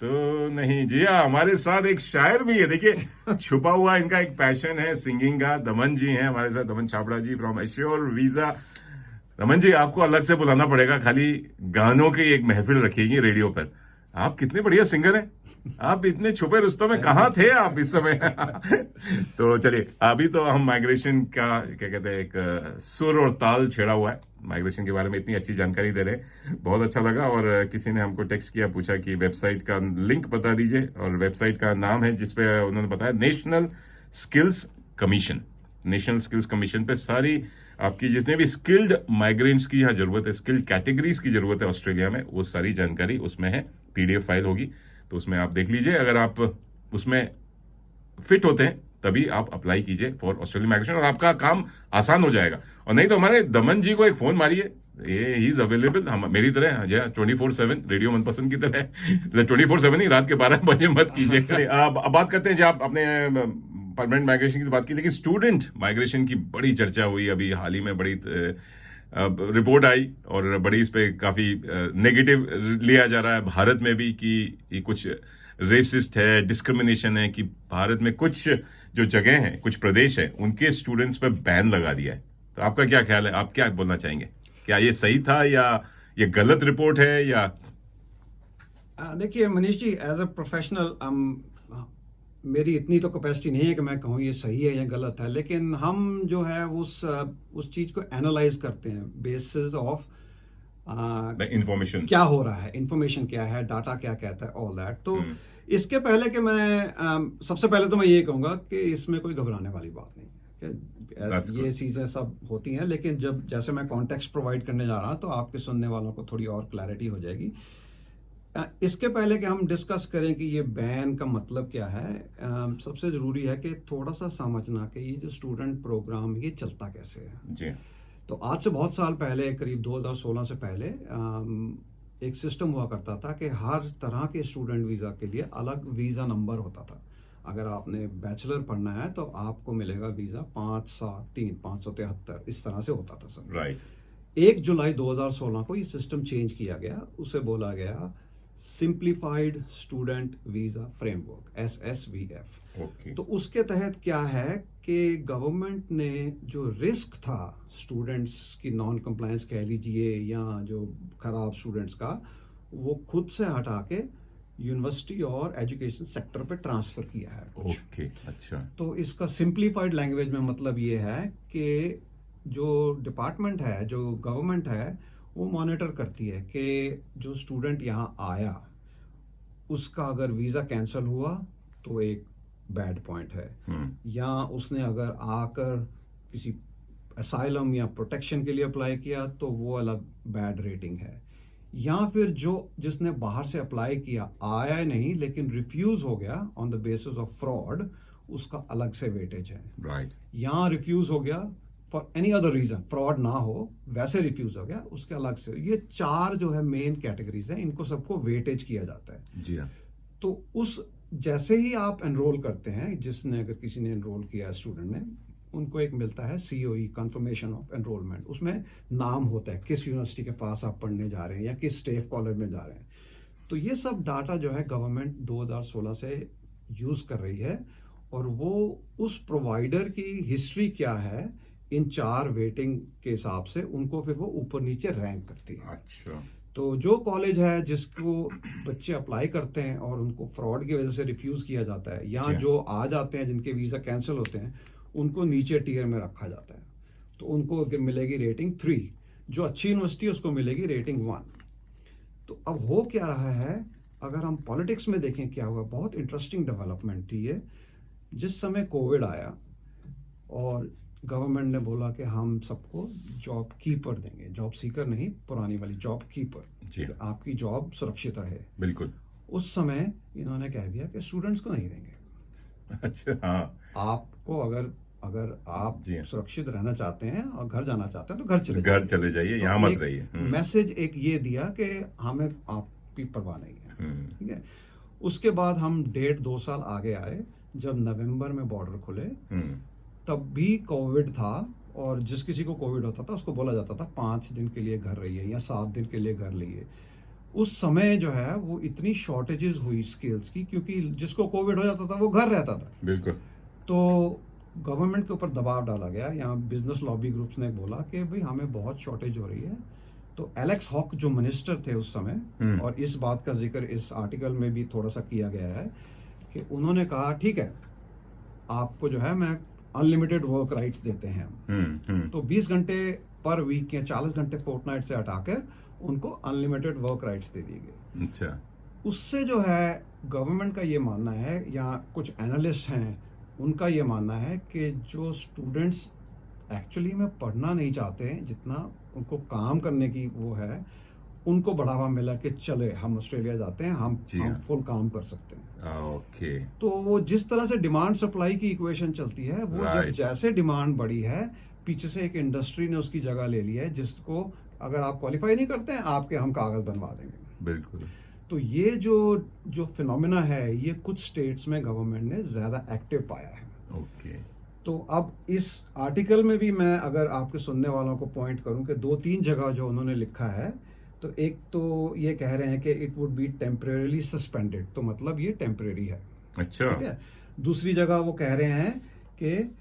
तो नहीं जी। हाँ, हमारे साथ एक शायर भी है, देखिए छुपा हुआ इनका एक पैशन है सिंगिंग का। दमन जी हैं हमारे साथ, दमन छाबड़ा जी फ्रॉम एश्योर वीजा। दमन जी, आपको अलग से बुलाना पड़ेगा, खाली गानों की एक महफिल रखिएगी रेडियो पर। आप कितने बढ़िया सिंगर हैं, आप इतने छुपे रुस्तों में कहाँ थे आप इस समय। तो चलिए, अभी तो हम माइग्रेशन का क्या कहते हैं, एक सुर और ताल छेड़ा हुआ है। माइग्रेशन के बारे में इतनी अच्छी जानकारी दे रहे हैं, बहुत अच्छा लगा। और किसी ने हमको टेक्स्ट किया, पूछा कि वेबसाइट का लिंक बता दीजिए, और वेबसाइट का नाम है जिसपे उन्होंने बताया national skills commission. National skills commission पे सारी आपकी जितने भी स्किल्ड माइग्रेंट्स की यहाँ जरूरत है, स्किल्ड कैटेगरीज की जरूरत है ऑस्ट्रेलिया में, वो सारी जानकारी उसमें है। पीडीएफ फाइल होगी, तो उसमें आप देख लीजिए। अगर आप उसमें फिट होते हैं तभी आप अप्लाई कीजिए फॉर ऑस्ट्रेलियन माइग्रेशन, और आपका काम आसान हो जाएगा। और नहीं तो हमारे दमन जी को एक फोन मारिए, ये ही इज अवेलेबल। हम मेरी तरह 24/7 रेडियो मनपसंद की तरह 24/7 ही, रात के 12 बजे मत कीजिए। अब बात करते हैं, जब आप अपने परमानेंट माइग्रेशन की बात की, लेकिन स्टूडेंट माइग्रेशन की बड़ी चर्चा हुई अभी हाल ही में। बड़ी रिपोर्ट आई और बड़ी इस पे काफी नेगेटिव लिया जा रहा है भारत में भी, कि ये कुछ रेसिस्ट है, डिस्क्रिमिनेशन है, कि भारत में कुछ जो जगह हैं, कुछ प्रदेश हैं, उनके स्टूडेंट्स पे बैन लगा दिया है। तो आपका क्या ख्याल है, आप क्या बोलना चाहेंगे, क्या ये सही था या ये गलत रिपोर्ट है? या देखिए Manish ji, as a professional मेरी इतनी तो कैपेसिटी नहीं है कि मैं कहूँ ये सही है या गलत है, लेकिन हम जो है उस चीज को एनालाइज करते हैं बेसिस ऑफ इंफॉर्मेशन, क्या हो रहा है, इंफॉर्मेशन क्या है, डाटा क्या कहता है, ऑल दैट। तो इसके पहले कि मैं सबसे पहले तो मैं ये कहूंगा कि इसमें कोई घबराने वाली बात नहीं है, ये चीजें सब होती हैं। लेकिन जब जैसे मैं कॉन्टेक्स्ट प्रोवाइड करने जा रहा हूं, तो आपके सुनने वालों को थोड़ी और क्लैरिटी हो जाएगी। इसके पहले कि हम डिस्कस करें कि ये बैन का मतलब क्या है, सबसे जरूरी है कि थोड़ा सा समझना कि ये जो स्टूडेंट प्रोग्राम ये चलता कैसे है जी। तो आज से बहुत साल पहले, करीब 2016 से पहले, एक सिस्टम हुआ करता था कि हर तरह के स्टूडेंट वीजा के लिए अलग वीजा नंबर होता था। अगर आपने बैचलर पढ़ना है तो आपको मिलेगा वीजा 573, 573, इस तरह से होता था सर। राइट। 1 जुलाई 2016 को ये सिस्टम चेंज किया गया, उसे बोला गया simplified student visa framework, SSVF। Okay. तो उसके तहत क्या है कि गवर्नमेंट ने जो रिस्क था स्टूडेंट्स की नॉन कंप्लायंस कह लीजिए, या जो खराब स्टूडेंट्स का, वो खुद से हटा के यूनिवर्सिटी और एजुकेशन सेक्टर पे ट्रांसफर किया है कुछ। ओके, अच्छा। तो इसका सिंप्लीफाइड लैंग्वेज में मतलब ये है कि जो डिपार्टमेंट है, जो गवर्नमेंट है, वो मॉनिटर करती है कि जो स्टूडेंट यहाँ आया उसका अगर वीज़ा कैंसिल हुआ तो एक बैड पॉइंट है, या उसने अगर आकर किसी असाइलम या प्रोटेक्शन के लिए अप्लाई किया तो वो अलग बैड रेटिंग है, या फिर जो जिसने बाहर से अप्लाई किया आया नहीं लेकिन रिफ्यूज हो गया on the basis of fraud, उसका अलग से वेटेज है। राइट। यहाँ रिफ्यूज हो गया for any other reason, fraud ना हो वैसे रिफ्यूज हो गया, उसके अलग से। ये 4 जो है मेन कैटेगरीज हैं, इनको सबको वेटेज किया जाता है। जी हाँ। तो उस जैसे ही आप एनरोल करते हैं, जिसने अगर किसी ने एनरोल किया है स्टूडेंट ने, उनको एक मिलता है COE, कंफर्मेशन ऑफ एनरोलमेंट। उसमें नाम होता है किस यूनिवर्सिटी के पास आप पढ़ने जा रहे हैं या किस स्टेफ कॉलेज में जा रहे हैं। तो ये सब डाटा जो है गवर्नमेंट 2016 से यूज कर रही है, और वो उस प्रोवाइडर की हिस्ट्री क्या है इन 4 वेटिंग के हिसाब से उनको फिर वो ऊपर नीचे रैंक करती है। अच्छा। तो जो कॉलेज है जिसको बच्चे अप्लाई करते हैं और उनको फ्रॉड की वजह से रिफ्यूज किया जाता है, या जी। जो आ जाते हैं जिनके वीजा कैंसिल होते हैं, उनको नीचे टियर में रखा जाता है। तो उनको अगर मिलेगी रेटिंग 3, जो अच्छी यूनिवर्सिटी है उसको मिलेगी रेटिंग 1। तो अब हो क्या रहा है, अगर हम पॉलिटिक्स में देखें क्या हुआ, बहुत इंटरेस्टिंग डेवलपमेंट थी ये। जिस समय कोविड आया और गवर्नमेंट ने बोला कि हम सबको जॉब कीपर देंगे, जॉब सीकर नहीं, पुरानी वाली जॉब कीपर, जी। कि आपकी जॉब सुरक्षित रहे। बिल्कुल। उस समय इन्होंने कह दिया कि स्टूडेंट्स को नहीं देंगे। अच्छा, हाँ। आपको अगर अगर आप जी। सुरक्षित रहना चाहते हैं और घर जाना चाहते हैं तो घर चले घर चले जाइए, यहाँ मत रहिए। मैसेज एक ये दिया कि हमें आपकी परवाह नहीं है, ठीक है। उसके बाद हम 1.5-2 साल आगे आए, जब नवंबर में बॉर्डर खुले, तब भी कोविड था, और जिस किसी को कोविड होता था उसको बोला जाता था 5 दिन के लिए घर रहिए या 7 दिन के लिए घर रहिए। उस समय जो है वो इतनी शॉर्टेजेस हुई स्किल्स की, क्योंकि जिसको कोविड हो जाता था वो घर रहता था। बिल्कुल। तो गवर्नमेंट के ऊपर दबाव डाला गया, यहाँ बिजनेस लॉबी ग्रुप्स ने बोला कि भाई हमें बहुत शॉर्टेज हो रही है। तो एलेक्स हॉक जो मिनिस्टर थे उस समय, और इस बात का जिक्र इस आर्टिकल में भी थोड़ा सा किया गया है, कि उन्होंने कहा ठीक है, आपको जो है मैं अनलिमिटेड वर्क राइट्स देते हैं हम। तो 20 घंटे पर वीक या 40 घंटे फोर्टनाइट से हटाकर उनको अनलिमिटेड वर्क राइट्स दे दिए गए। अच्छा। उससे जो है गवर्नमेंट का ये मानना है, या कुछ एनालिस्ट हैं उनका ये मानना है, कि जो स्टूडेंट्स एक्चुअली में पढ़ना नहीं चाहते हैं, जितना उनको काम करने की वो है, उनको बढ़ावा मिला कि चले हम ऑस्ट्रेलिया जाते हैं, हम फुल काम कर सकते हैं। ओके। तो वो जिस तरह से डिमांड सप्लाई की इक्वेशन चलती है, वो जब जैसे डिमांड बढ़ी है, पीछे से एक इंडस्ट्री ने उसकी जगह ले ली है, जिसको अगर आप क्वालिफाई नहीं करते हैं, आपके हम कागज बनवा देंगे। बिल्कुल। तो ये जो फिनोमिना है, ये कुछ स्टेट्स में गवर्नमेंट ने ज्यादा एक्टिव पाया है। ओके। तो अब इस आर्टिकल में भी मैं अगर आपके सुनने वालों को पॉइंट करूं कि 2-3 जगह जो उन्होंने लिखा है, तो एक तो ये कह रहे हैं कि it would be temporarily suspended, तो मतलब ये टेम्परेरी है। अच्छा। ठीक है। दूसरी जगह वो कह रहे हैं कि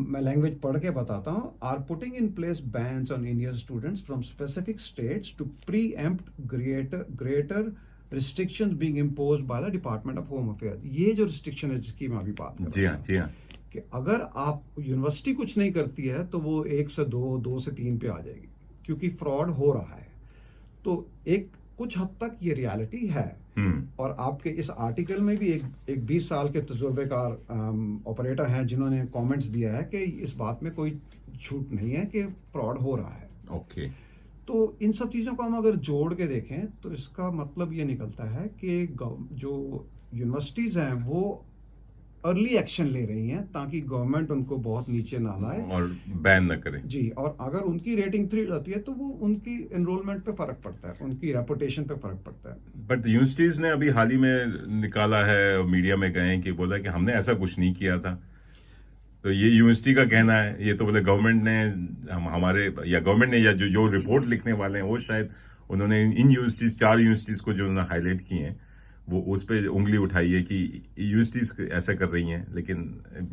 मैं लैंग्वेज पढ़ के बताता हूँ, are putting in place bans on Indian students from specific states to preempt greater restrictions being imposed by the department of home affair. ये जो रिस्ट्रिक्शन है जिसकी मैं अभी बात कर जी हाँ, जी हाँ, कि अगर आप यूनिवर्सिटी कुछ नहीं करती है तो वो 1 से 2, 2 से 3 पे आ जाएगी, क्योंकि फ्रॉड हो रहा है। तो एक कुछ हद तक ये रियलिटी है। और आपके इस आर्टिकल में भी एक 20 साल के तजुर्बेकार ऑपरेटर हैं जिन्होंने कमेंट्स दिया है कि इस बात में कोई झूठ नहीं है कि फ्रॉड हो रहा है। ओके। तो इन सब चीज़ों को हम अगर जोड़ के देखें तो इसका मतलब ये निकलता है कि जो यूनिवर्सिटीज़ हैं वो अर्ली एक्शन ले रही हैं, ताकि गवर्नमेंट उनको बहुत नीचे ना लाए और बैन न करें। जी। और अगर उनकी रेटिंग 3 जाती है तो वो उनकी एनरोलमेंट पे फर्क पड़ता है, उनकी रेपुटेशन पे फर्क पड़ता है। बट यूनिवर्सिटीज ने अभी हाल ही में निकाला है, मीडिया में गए कि बोला कि हमने ऐसा कुछ नहीं किया था। तो ये यूनिवर्सिटी का कहना है, ये तो बोले गवर्नमेंट ने हमारे या गवर्नमेंट ने या जो रिपोर्ट लिखने वाले हैं वो शायद उन्होंने इन यूनिवर्सिटीज 4 यूनिवर्सिटीज को जो उन्होंने हाईलाइट की हैं वो उस पे उंगली उठाई है कि यूनिवर्सिटीज ऐसा कर रही हैं, लेकिन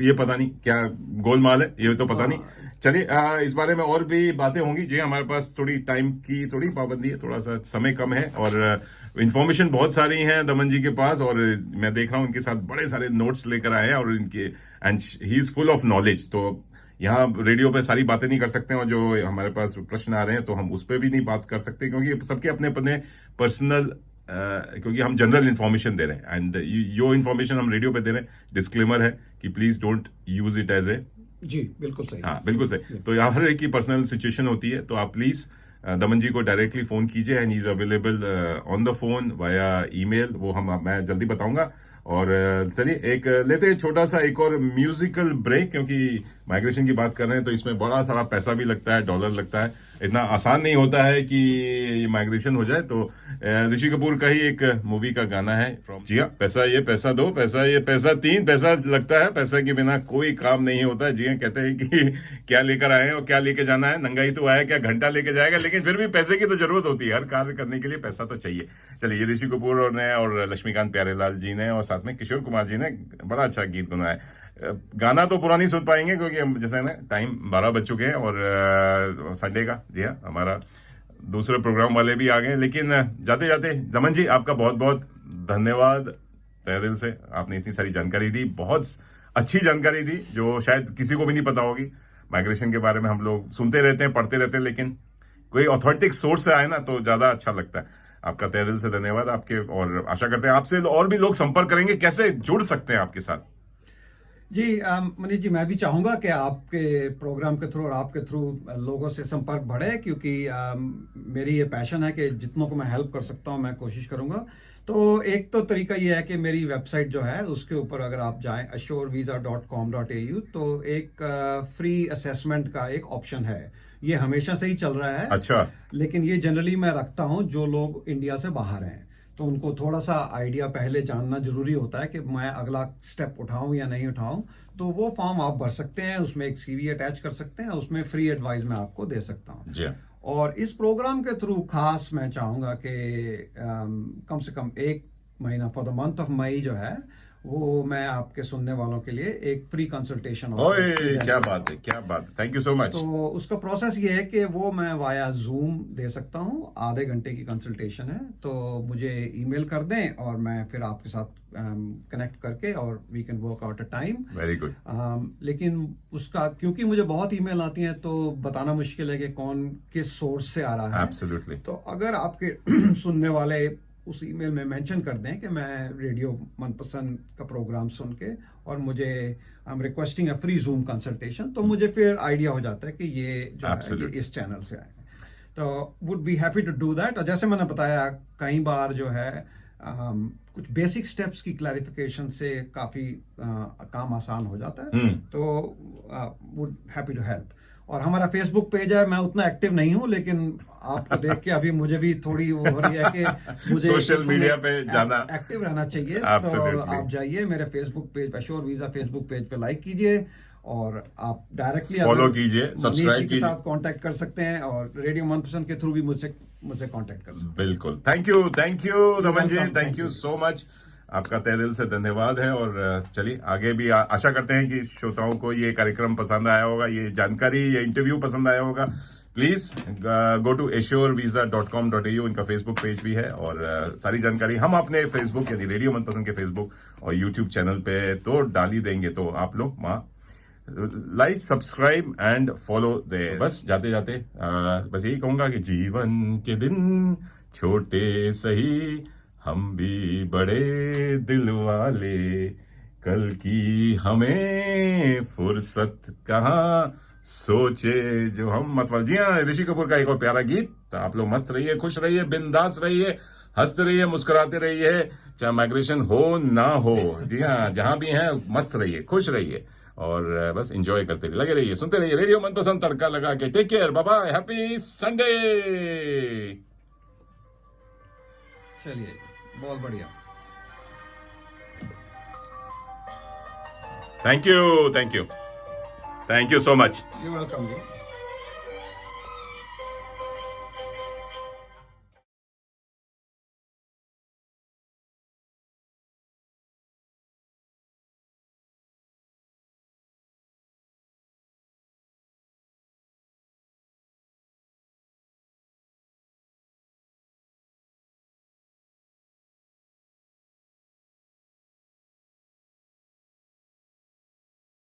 ये पता नहीं क्या गोलमाल है, ये तो पता नहीं। चलिए इस बारे में और भी बातें होंगी जी। हमारे पास थोड़ी टाइम की थोड़ी पाबंदी है, थोड़ा सा समय कम है, और इंफॉर्मेशन बहुत सारी है दमन जी के पास, और मैं देख रहा हूँ उनके साथ बड़े सारे नोट्स लेकर आए हैं, और इनके and he is full of knowledge. तो यहाँ रेडियो पे सारी बातें नहीं कर सकते, और जो हमारे पास प्रश्न आ रहे हैं तो हम उस पर भी नहीं बात कर सकते, क्योंकि सबके अपने अपने पर्सनल, क्योंकि हम जनरल इन्फॉर्मेशन दे रहे हैं, एंड यो इन्फॉर्मेशन हम रेडियो पे दे रहे हैं। डिस्क्लेमर है कि please don't use it as a, जी बिल्कुल सही, हाँ बिल्कुल सही। तो यहाँ हर एक की पर्सनल सिचुएशन होती है, तो आप प्लीज दमन जी को डायरेक्टली फोन कीजिए, and is available on the phone via email, वो मैं जल्दी बताऊंगा। और चलिए एक लेते हैं छोटा सा एक और म्यूजिकल ब्रेक, क्योंकि माइग्रेशन की बात कर रहे हैं तो इसमें बड़ा सारा पैसा भी लगता है, डॉलर लगता है, इतना आसान नहीं होता है कि माइग्रेशन हो जाए। तो ऋषि कपूर का ही एक मूवी का गाना है, जी हाँ, पैसा ये पैसा दो, पैसा ये पैसा तीन, पैसा लगता है, पैसा के बिना कोई काम नहीं होता। जी हाँ, कहते हैं कि क्या लेकर आए हैं और क्या लेके जाना है, नंगा ही तो आया, क्या घंटा लेके जाएगा, लेकिन फिर भी पैसे की तो जरूरत होती है, हर कार्य करने के लिए पैसा तो चाहिए। चलिए, ये ऋषि कपूर ने और लक्ष्मीकांत प्यारेलाल जी ने और साथ में किशोर कुमार जी ने बड़ा अच्छा गीत गुनगुनाया है। गाना तो पूरा नहीं सुन पाएंगे क्योंकि हम जैसे ना टाइम 12 बज चुके हैं, और संडे का, जी हाँ, हमारा दूसरे प्रोग्राम वाले भी आ गए। लेकिन जाते जाते दमन जी, आपका बहुत बहुत धन्यवाद तहे दिल से। आपने इतनी सारी जानकारी दी, बहुत अच्छी जानकारी दी, जो शायद किसी को भी नहीं पता होगी। माइग्रेशन के बारे में हम लोग सुनते रहते हैं, पढ़ते रहते हैं, लेकिन कोई ऑथेंटिक सोर्स से आए ना तो ज्यादा अच्छा लगता है। आपका तहे दिल से धन्यवाद आपके, और आशा करते हैं आपसे और भी लोग संपर्क करेंगे। कैसे जुड़ सकते हैं आपके साथ? जी मनीष जी, मैं भी चाहूँगा कि आपके प्रोग्राम के थ्रू और आपके थ्रू लोगों से संपर्क बढ़े, क्योंकि मेरी ये पैशन है कि जितनों को मैं हेल्प कर सकता हूँ मैं कोशिश करूँगा। तो एक तो तरीका ये है कि मेरी वेबसाइट जो है उसके ऊपर अगर आप जाएं assurevisa.com.au, तो एक फ्री असेसमेंट का एक ऑप्शन है। ये हमेशा से ही चल रहा है, अच्छा, लेकिन ये जनरली मैं रखता हूँ जो लोग इंडिया से बाहर हैं, तो उनको थोड़ा सा आइडिया पहले जानना जरूरी होता है कि मैं अगला स्टेप उठाऊं या नहीं उठाऊं। तो वो फॉर्म आप भर सकते हैं, उसमें एक सीवी अटैच कर सकते हैं, उसमें फ्री एडवाइस मैं आपको दे सकता हूं। जी। और इस प्रोग्राम के थ्रू खास मैं चाहूंगा कि कम से कम एक महीना, for the month of May जो है, वो मैं आपके सुनने वालों के लिए एक फ्री कंसल्टेशन। ओए, क्या बात है, क्या बात है, थैंक यू सो मच। तो उसका प्रोसेस ये है कि वो मैं वाया जूम दे सकता हूँ, आधे घंटे की कंसल्टेशन है। तो मुझे ईमेल कर दें और मैं फिर आपके साथ कनेक्ट करके, और we can work out a time. Very good. लेकिन उसका, क्योंकि मुझे बहुत ईमेल आती हैं, तो बताना मुश्किल है कि कौन किस सोर्स से आ रहा है। एब्सोल्युटली। तो अगर आपके सुनने वाले उस ईमेल में मेंशन कर दें कि मैं रेडियो मनपसंद का प्रोग्राम सुन के, और मुझे I am requesting a free zoom consultation, तो मुझे फिर आइडिया हो जाता है कि ये जो है ये इस चैनल से आए हैं। तो would be happy to do that. और जैसे मैंने बताया, कई बार जो है कुछ बेसिक स्टेप्स की क्लैरिफिकेशन से काफी काम आसान हो जाता है। तो वुड हैप्पी टू हेल्प। और हमारा फेसबुक पेज है, मैं उतना एक्टिव नहीं हूं, लेकिन आपको देख के अभी मुझे भी थोड़ी वो हो रही है कि मुझे सोशल मीडिया पे जाना, एक्टिव रहना चाहिए। तो आप जाइए मेरे Facebook page, assure visa Facebook page पे लाइक कीजिए, और आप डायरेक्टली फॉलो कीजिए, सब्सक्राइब कीजिए, साथ कांटेक्ट कर सकते हैं, और रेडियो मनपसंद के थ्रू भी मुझसे कांटेक्ट कर सकते हैं। बिल्कुल। Thank you Daman ji, thank you so much. आपका तहे दिल से धन्यवाद है। और चलिए आगे भी आशा करते हैं कि श्रोताओं को ये कार्यक्रम पसंद आया होगा, ये जानकारी, ये इंटरव्यू पसंद आया होगा। प्लीज गो टू assurevisa.com.au, इनका फेसबुक पेज भी है, और सारी जानकारी हम अपने फेसबुक यानी रेडियो मनपसंद के फेसबुक और यूट्यूब चैनल पे तो डाल ही देंगे। तो आप लोग लाइक, सब्सक्राइब एंड फॉलो दे। बस जाते जाते बस यही कहूंगा कि जीवन के दिन छोटे सही, हम भी बड़े दिल वाले, कल की हमें फुर्सत कहाँ, सोचे जो हम मतलब। जी हाँ, ऋषि कपूर का एक और प्यारा गीत। तो आप लोग मस्त रहिए, खुश रहिए, बिंदास रहिए, हंसते रहिए, मुस्कुराते रहिए, चाहे माइग्रेशन हो ना हो। जी हाँ, जहां भी हैं मस्त रहिए, खुश रहिए, और बस एंजॉय करते रहिए, लगे रहिए, सुनते रहिए रेडियो मनपसंद तड़का लगा के। Take care, bye bye, happy Sunday. चलिए, बहुत बढ़िया। Thank you so much. You welcome ji.